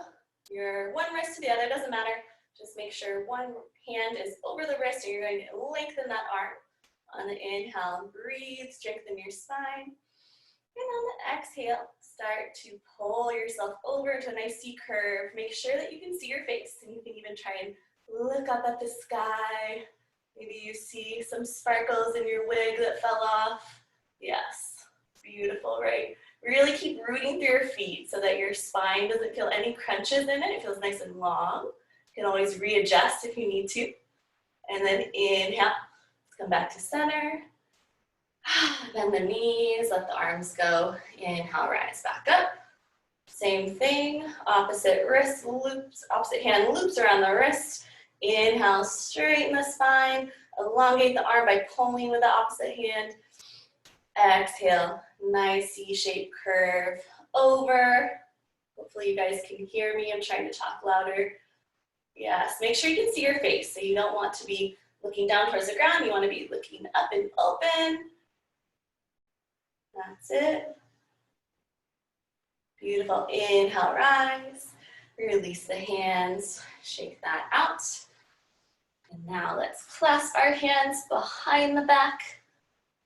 your one wrist to the other, doesn't matter. Just make sure one hand is over the wrist and you're going to lengthen that arm. On the inhale, breathe, strengthen your spine. And on the exhale, start to pull yourself over into a nice C curve. Make sure that you can see your face, and you can even try and look up at the sky. Maybe you see some sparkles in your wig that fell off. Yes, beautiful, right? Really keep rooting through your feet so that your spine doesn't feel any crunches in it. It feels nice and long. You can always readjust if you need to. And then inhale, let's come back to center. Bend the knees, let the arms go. Inhale, rise back up. Same thing, opposite wrist loops, opposite hand loops around the wrist. Inhale, straighten the spine, elongate the arm by pulling with the opposite hand. Exhale, nice C-shaped curve over. Hopefully you guys can hear me. I'm trying to talk louder. Yes, make sure you can see your face. So you don't want to be looking down towards the ground. You want to be looking up and open. That's it. Beautiful. Inhale, rise. Release the hands. Shake that out. And now let's clasp our hands behind the back.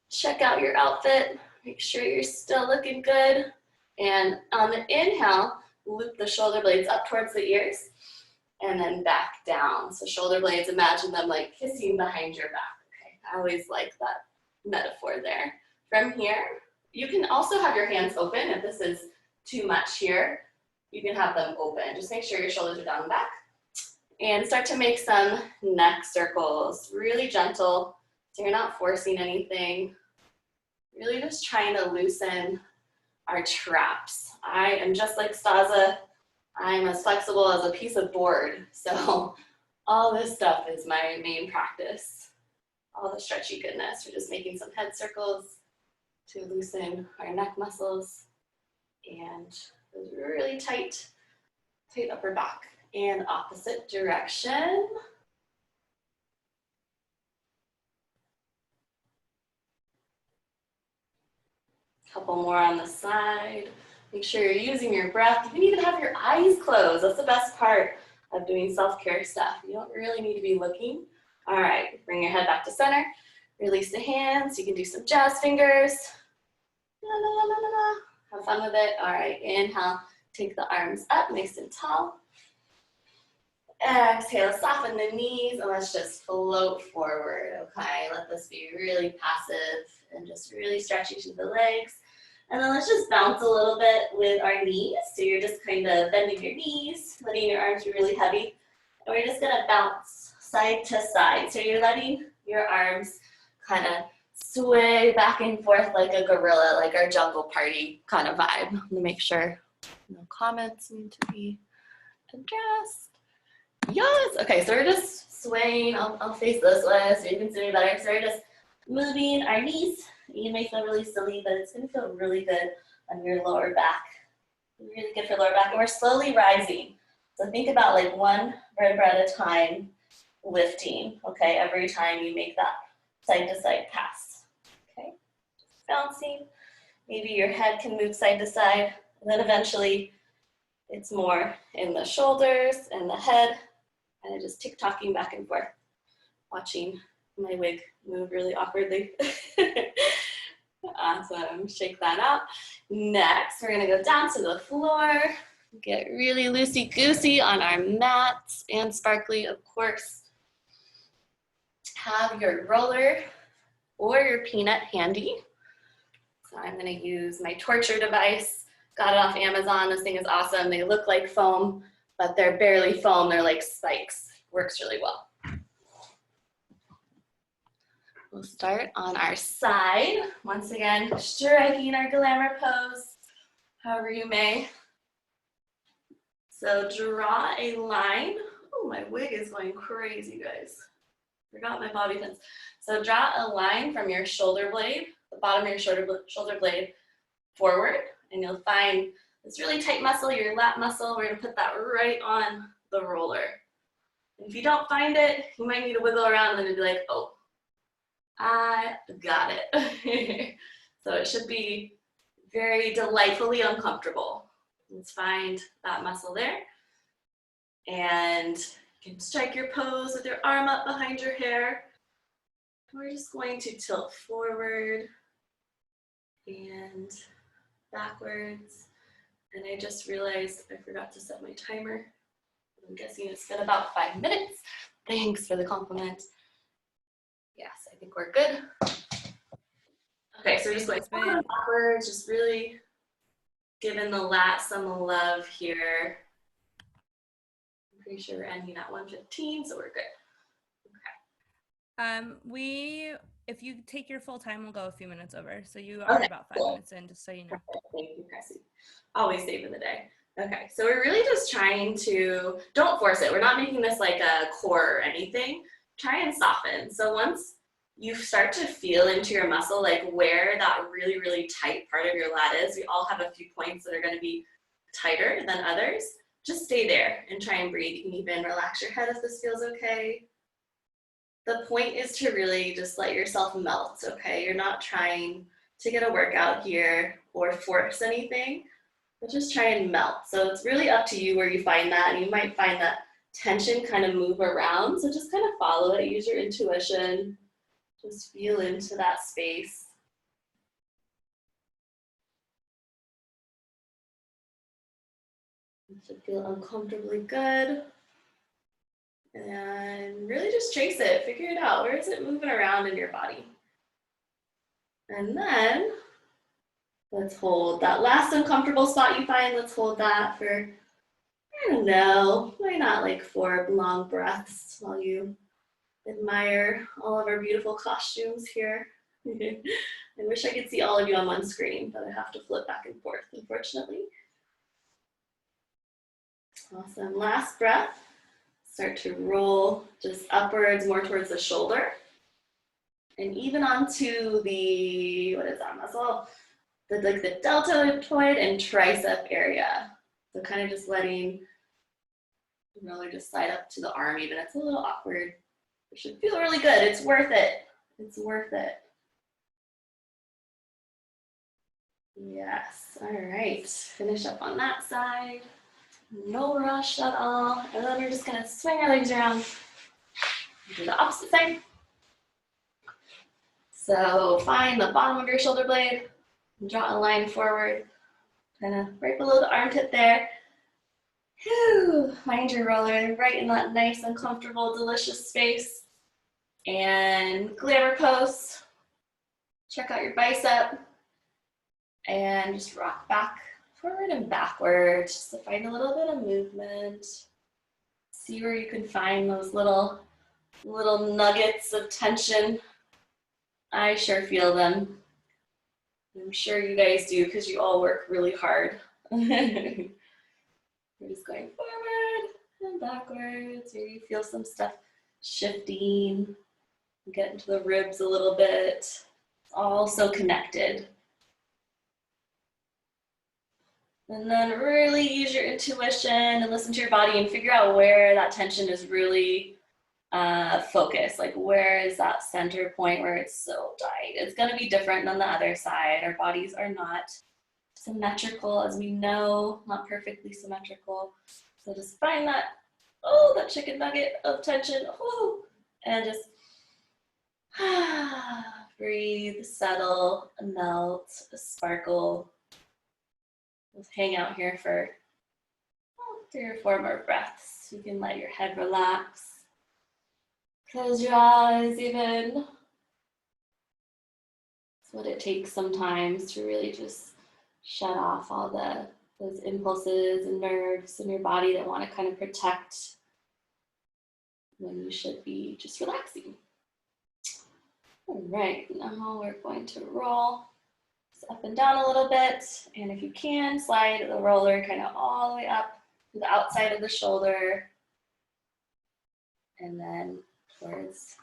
Check out your outfit. Make sure you're still looking good. And on the inhale, loop the shoulder blades up towards the ears and then back down. So shoulder blades, imagine them like kissing behind your back. Okay, I always like that metaphor there. From here, you can also have your hands open. If this is too much here, you can have them open. Just make sure your shoulders are down and back. And start to make some neck circles, really gentle. So you're not forcing anything. Really just trying to loosen our traps. I am just like Staza. I'm as flexible as a piece of board. So all this stuff is my main practice. All the stretchy goodness. We're just making some head circles to loosen our neck muscles and those really tight upper back. And opposite direction. Couple more on the side. Make sure you're using your breath. You can even have your eyes closed. That's the best part of doing self-care stuff. You don't really need to be looking. All right, bring your head back to center. Release the hands. You can do some jazz fingers. La, la, la, la, la. Have fun with it. All right, inhale. Take the arms up nice and tall. Exhale, soften the knees, and let's just float forward, okay? Let this be really passive and just really stretching through the legs. And then let's just bounce a little bit with our knees. So you're just kind of bending your knees, letting your arms be really heavy. And we're just gonna bounce side to side. So you're letting your arms kind of sway back and forth like a gorilla, like our jungle party kind of vibe. Let me make sure no comments need to be addressed. Yes, okay, so we're just swaying. I'll face this way so you can see me better. So we're just moving our knees. You may feel really silly, but it's gonna feel really good on your lower back. Really good for lower back. And we're slowly rising. So think about like one vertebra at a time lifting, okay, every time you make that side to side pass, okay? Just bouncing. Maybe your head can move side to side, and then eventually it's more in the shoulders and the head, and just tick-tocking back and forth, watching my wig move really awkwardly. Awesome, shake that out. Next, we're gonna go down to the floor, get really loosey-goosey on our mats and sparkly, of course. Have your roller or your peanut handy. So I'm gonna use my torture device. Got it off Amazon. This thing is awesome. They look like foam, but they're barely foam. They're like spikes. Works really well. We'll start on our side. Once again, striking our glamour pose, however you may. So draw a line. Oh, my wig is going crazy, guys. Forgot my bobby pins. So draw a line from your shoulder blade, the bottom of your shoulder blade forward, and you'll find this really tight muscle, your lat muscle. We're gonna put that right on the roller. And if you don't find it, you might need to wiggle around and then be like, oh, I got it. So it should be very delightfully uncomfortable. Let's find that muscle there. And you can strike your pose with your arm up behind your hair. We're just going to tilt forward and backwards. And I just realized I forgot to set my timer. I'm guessing it's been about 5 minutes. Thanks for the compliment. Yes, I think we're good. Okay, so we're just going forward and backwards, just really giving the lat some love here. I'm pretty sure we're ending at 1:15, so we're good. Okay. If you take your full time, we'll go a few minutes over. So you are about 5 minutes in, just so you know. Thank you, Cressie. Always saving the day. Okay, so we're really just trying to, don't force it. We're not making this like a core or anything. Try and soften. So once you start to feel into your muscle, like where that really, really tight part of your lat is, we all have a few points that are going to be tighter than others. Just stay there and try and breathe. You can even relax your head if this feels okay. The point is to really just let yourself melt, okay? You're not trying to get a workout here or force anything, but just try and melt. So it's really up to you where you find that, and you might find that tension kind of move around. So just kind of follow it, use your intuition. Just feel into that space. You should feel uncomfortably good. And really just trace it, figure it out. Where is it moving around in your body? And then let's hold that last uncomfortable spot you find. Let's hold that for, I don't know, why not like 4 long breaths while you admire all of our beautiful costumes here. I wish I could see all of you on one screen, but I have to flip back and forth, unfortunately. Awesome, last breath. Start to roll just upwards, more towards the shoulder. And even onto the, what is that muscle? The deltoid and tricep area. So kind of just letting the roller just slide up to the arm even. It's a little awkward. It should feel really good. It's worth it. It's worth it. Yes, all right. Finish up on that side. No rush at all. And then we're just gonna swing our legs around. Do the opposite side. So find the bottom of your shoulder blade and draw a line forward, kind of right below the armpit there. Whew. Find your roller right in that nice, uncomfortable, delicious space. And glamour pose. Check out your bicep. And just rock back, forward and backward, just to find a little bit of movement. See where you can find those little nuggets of tension. I sure feel them. I'm sure you guys do, because you all work really hard. We're just going forward and backwards. Here you feel some stuff shifting. Get into the ribs a little bit. It's all so connected. And then really use your intuition and listen to your body and figure out where that tension is really focused. Like, where is that center point where it's so tight? It's going to be different than the other side. Our bodies are not symmetrical, as we know, not perfectly symmetrical. So just find that, oh, that chicken nugget of tension. Oh, and just breathe, settle, melt, sparkle. Let's hang out here for 3 or 4 more breaths. You can let your head relax. Close your eyes even. what it takes sometimes to really just shut off all those impulses and nerves in your body that want to kind of protect when you should be just relaxing. All right, now we're going to roll up and down a little bit, and if you can, slide the roller kind of all the way up to the outside of the shoulder, and then towards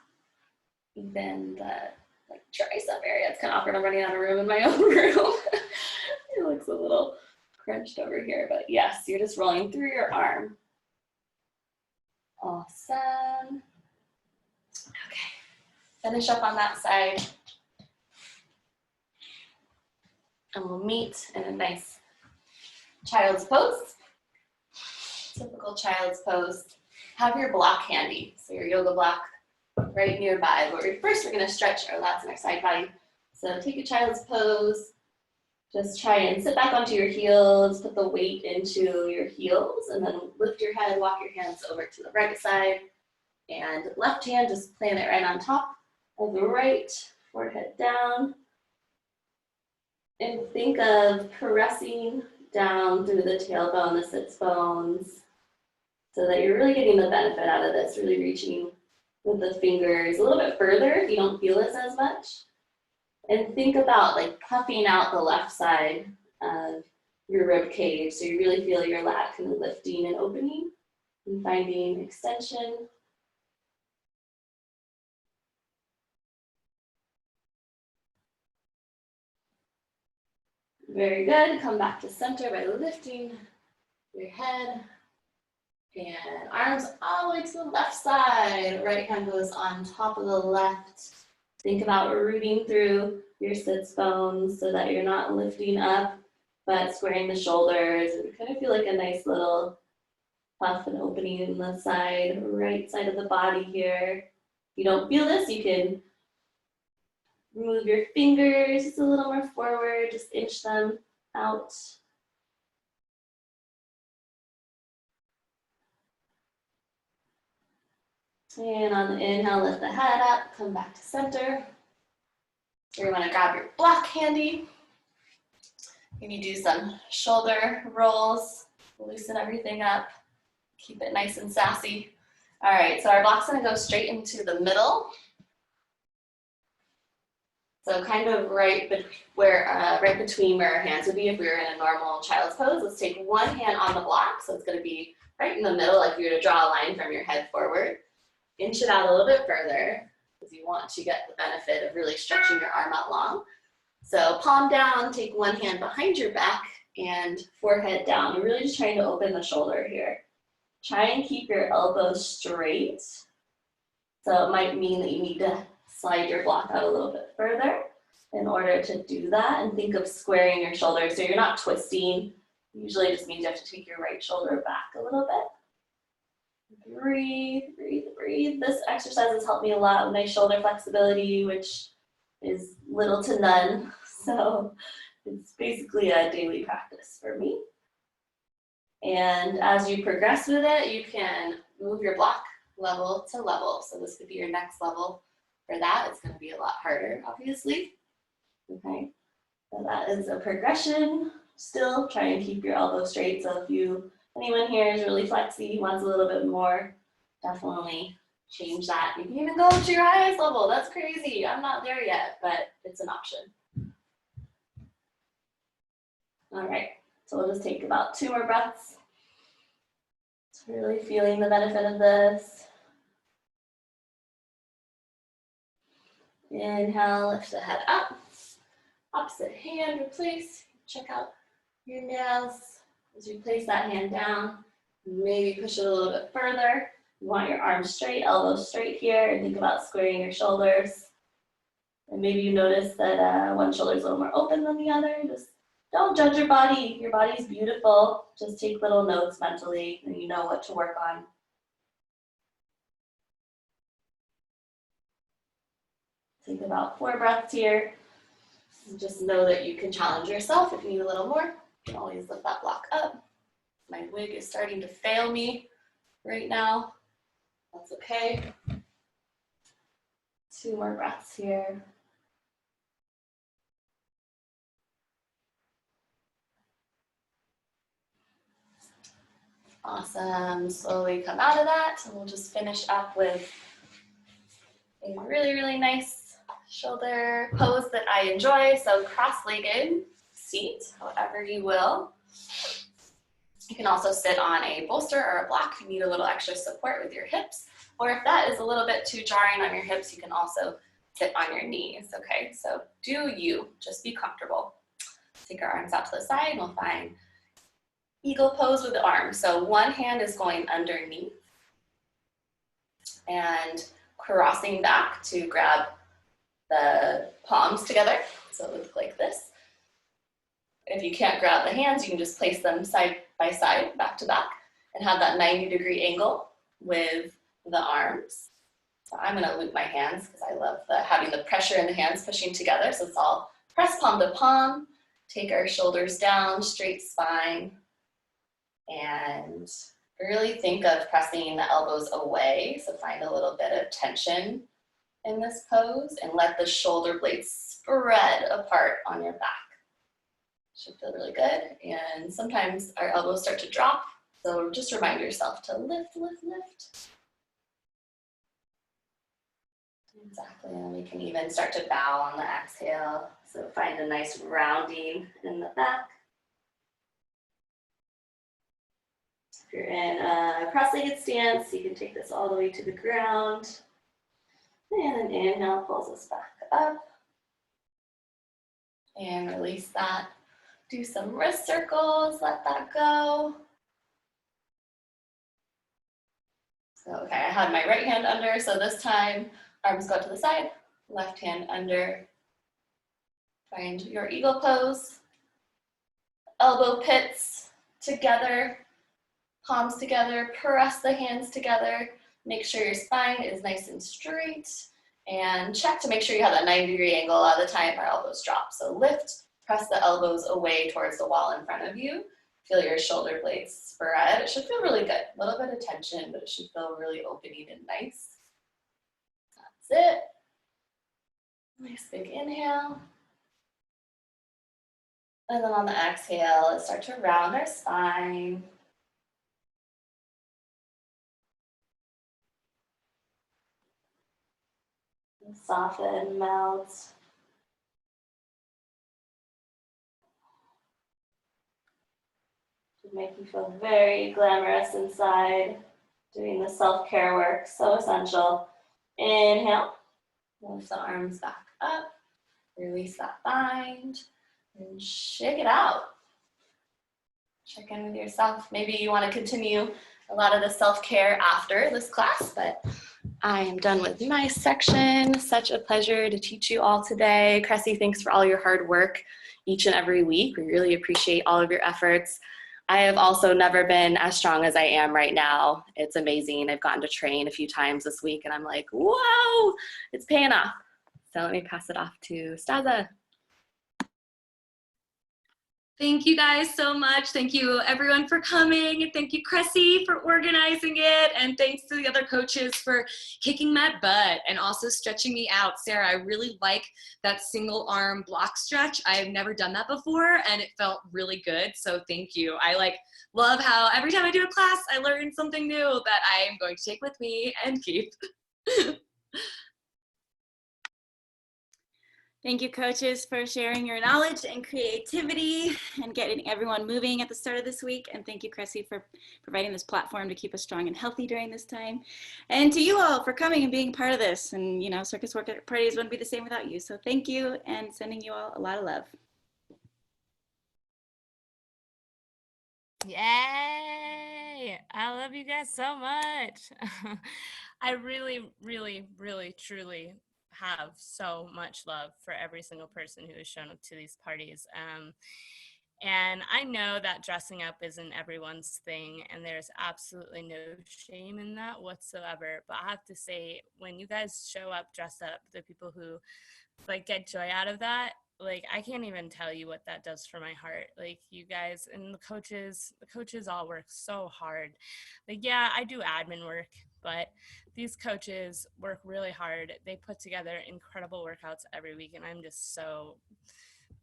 even the like tricep area. It's kind of awkward. I'm running out of room in my own room. It looks a little crunched over here, but yes, you're just rolling through your arm. Awesome. Okay, finish up on that side. And we'll meet in a nice child's pose. Typical child's pose. Have your block handy, so your yoga block right nearby. But first we're going to stretch our lats and our side body. So take a child's pose. Just try and sit back onto your heels, put the weight into your heels, and then lift your head, walk your hands over to the right side. And left hand, just plant it right on top of the right, forehead down. And think of pressing down through the tailbone, the sits bones, so that you're really getting the benefit out of this, really reaching with the fingers a little bit further if you don't feel this as much. And think about like puffing out the left side of your rib cage, so you really feel your lat kind of lifting and opening and finding extension. Very good. Come back to center by lifting your head and arms all the way to the left side. Right hand goes on top of the left. Think about rooting through your sits bones so that you're not lifting up, but squaring the shoulders. And kind of feel like a nice little puff and opening in the side, right side of the body here. If you don't feel this, you can move your fingers just a little more forward, just inch them out. And on the inhale, lift the head up, come back to center. You're gonna grab your block handy. And you do some shoulder rolls, loosen everything up, keep it nice and sassy. All right, so our block's gonna go straight into the middle. So kind of right between where our hands would be if we were in a normal child's pose. Let's take one hand on the block, so it's gonna be right in the middle, like if you were to draw a line from your head forward. Inch it out a little bit further, because you want to get the benefit of really stretching your arm out long. So palm down, take one hand behind your back and forehead down. You're really just trying to open the shoulder here. Try and keep your elbows straight. So it might mean that you need to slide your block out a little bit further in order to do that, and think of squaring your shoulders so you're not twisting. Usually it just means you have to take your right shoulder back a little bit. Breathe, breathe, breathe. This exercise has helped me a lot with my shoulder flexibility, which is little to none. So it's basically a daily practice for me. And as you progress with it, you can move your block level to level. So this could be your next level. For that, it's going to be a lot harder, obviously. Okay, so that is a progression. Still try and keep your elbow straight. So if anyone here is really flexy, wants a little bit more, definitely change that. You can even go to your highest level. That's crazy. I'm not there yet, but it's an option. All right, so we'll just take about 2 more breaths. Just really feeling the benefit of this. Inhale, lift the head up. Opposite hand, replace. Check out your nails. As you place that hand down, maybe push it a little bit further. You want your arms straight, elbows straight here, and think about squaring your shoulders. And maybe you notice that one shoulder is a little more open than the other. Just don't judge your body. Your body's beautiful. Just take little notes mentally, and you know what to work on. Take about 4 breaths here. And just know that you can challenge yourself if you need a little more. You can always lift that block up. My wig is starting to fail me right now. That's okay. 2 more breaths here. Awesome. Slowly come out of that, and we'll just finish up with a really, really nice shoulder pose that I enjoy. So cross-legged seat, however you will. You can also sit on a bolster or a block if you need a little extra support with your hips, or if that is a little bit too jarring on your hips, you can also sit on your knees, okay? So do you, just be comfortable. Take our arms out to the side, and we'll find eagle pose with the arms. So one hand is going underneath and crossing back to grab the palms together. So it would look like this. If you can't grab the hands, you can just place them side by side, back to back, and have that 90-degree angle with the arms. So I'm gonna loop my hands because I love having the pressure in the hands pushing together. So it's all press palm to palm, take our shoulders down, straight spine, and really think of pressing the elbows away. So find a little bit of tension in this pose and let the shoulder blades spread apart on your back. Should feel really good. And sometimes our elbows start to drop. So just remind yourself to lift, lift, lift. Exactly, and we can even start to bow on the exhale. So find a nice rounding in the back. If you're in a cross-legged stance, you can take this all the way to the ground. And an inhale pulls us back up. And release that. Do some wrist circles, let that go. So, okay, I had my right hand under, so this time, arms go to the side, left hand under. Find your eagle pose. Elbow pits together, palms together, press the hands together. Make sure your spine is nice and straight, and check to make sure you have that 90-degree angle. A lot of the time, our elbows drop. So lift, press the elbows away towards the wall in front of you. Feel your shoulder blades spread. It should feel really good. A little bit of tension, but it should feel really opening and nice. That's it. Nice big inhale. And then on the exhale, let's start to round our spine. Soften, melt. Should make you feel very glamorous inside. Doing the self-care work, so essential. Inhale, lift the arms back up. Release that bind and shake it out. Check in with yourself. Maybe you want to continue a lot of the self-care after this class, but I am done with my section. Such a pleasure to teach you all today. Cressie, thanks for all your hard work each and every week. We really appreciate all of your efforts. I have also never been as strong as I am right now. It's amazing. I've gotten to train a few times this week and I'm like, whoa, it's paying off. So let me pass it off to Staza. Thank you guys so much. Thank you everyone for coming, and thank you Cressie for organizing it, and thanks to the other coaches for kicking my butt and also stretching me out. Sarah, I really like that single arm block stretch. I've never done that before and it felt really good, so thank you. I love how every time I do a class I learn something new that I am going to take with me and keep. Thank you, coaches, for sharing your knowledge and creativity and getting everyone moving at the start of this week. And thank you, Cressie, for providing this platform to keep us strong and healthy during this time. And to you all for coming and being part of this. And, you know, circus work parties wouldn't be the same without you. So thank you, and sending you all a lot of love. Yay! I love you guys so much. I really, really, really, truly have so much love for every single person who has shown up to these parties. And I know that dressing up isn't everyone's thing, and there's absolutely no shame in that whatsoever. But I have to say, when you guys show up dressed up, the people who get joy out of that, I can't even tell you what that does for my heart. You guys and the coaches all work so hard. Yeah, I do admin work, but these coaches work really hard. They put together incredible workouts every week, and I'm just so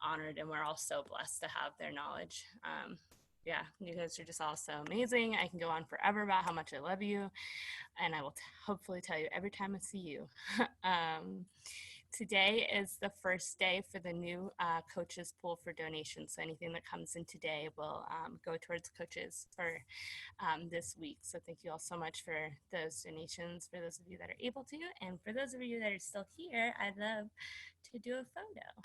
honored, and we're all so blessed to have their knowledge. yeah, you guys are just all so amazing. I can go on forever about how much I love you, and I will hopefully tell you every time I see you. Today is the first day for the new coaches pool for donations. So anything that comes in today will go towards coaches for this week. So thank you all so much for those donations, for those of you that are able to. And for those of you that are still here, I'd love to do a photo.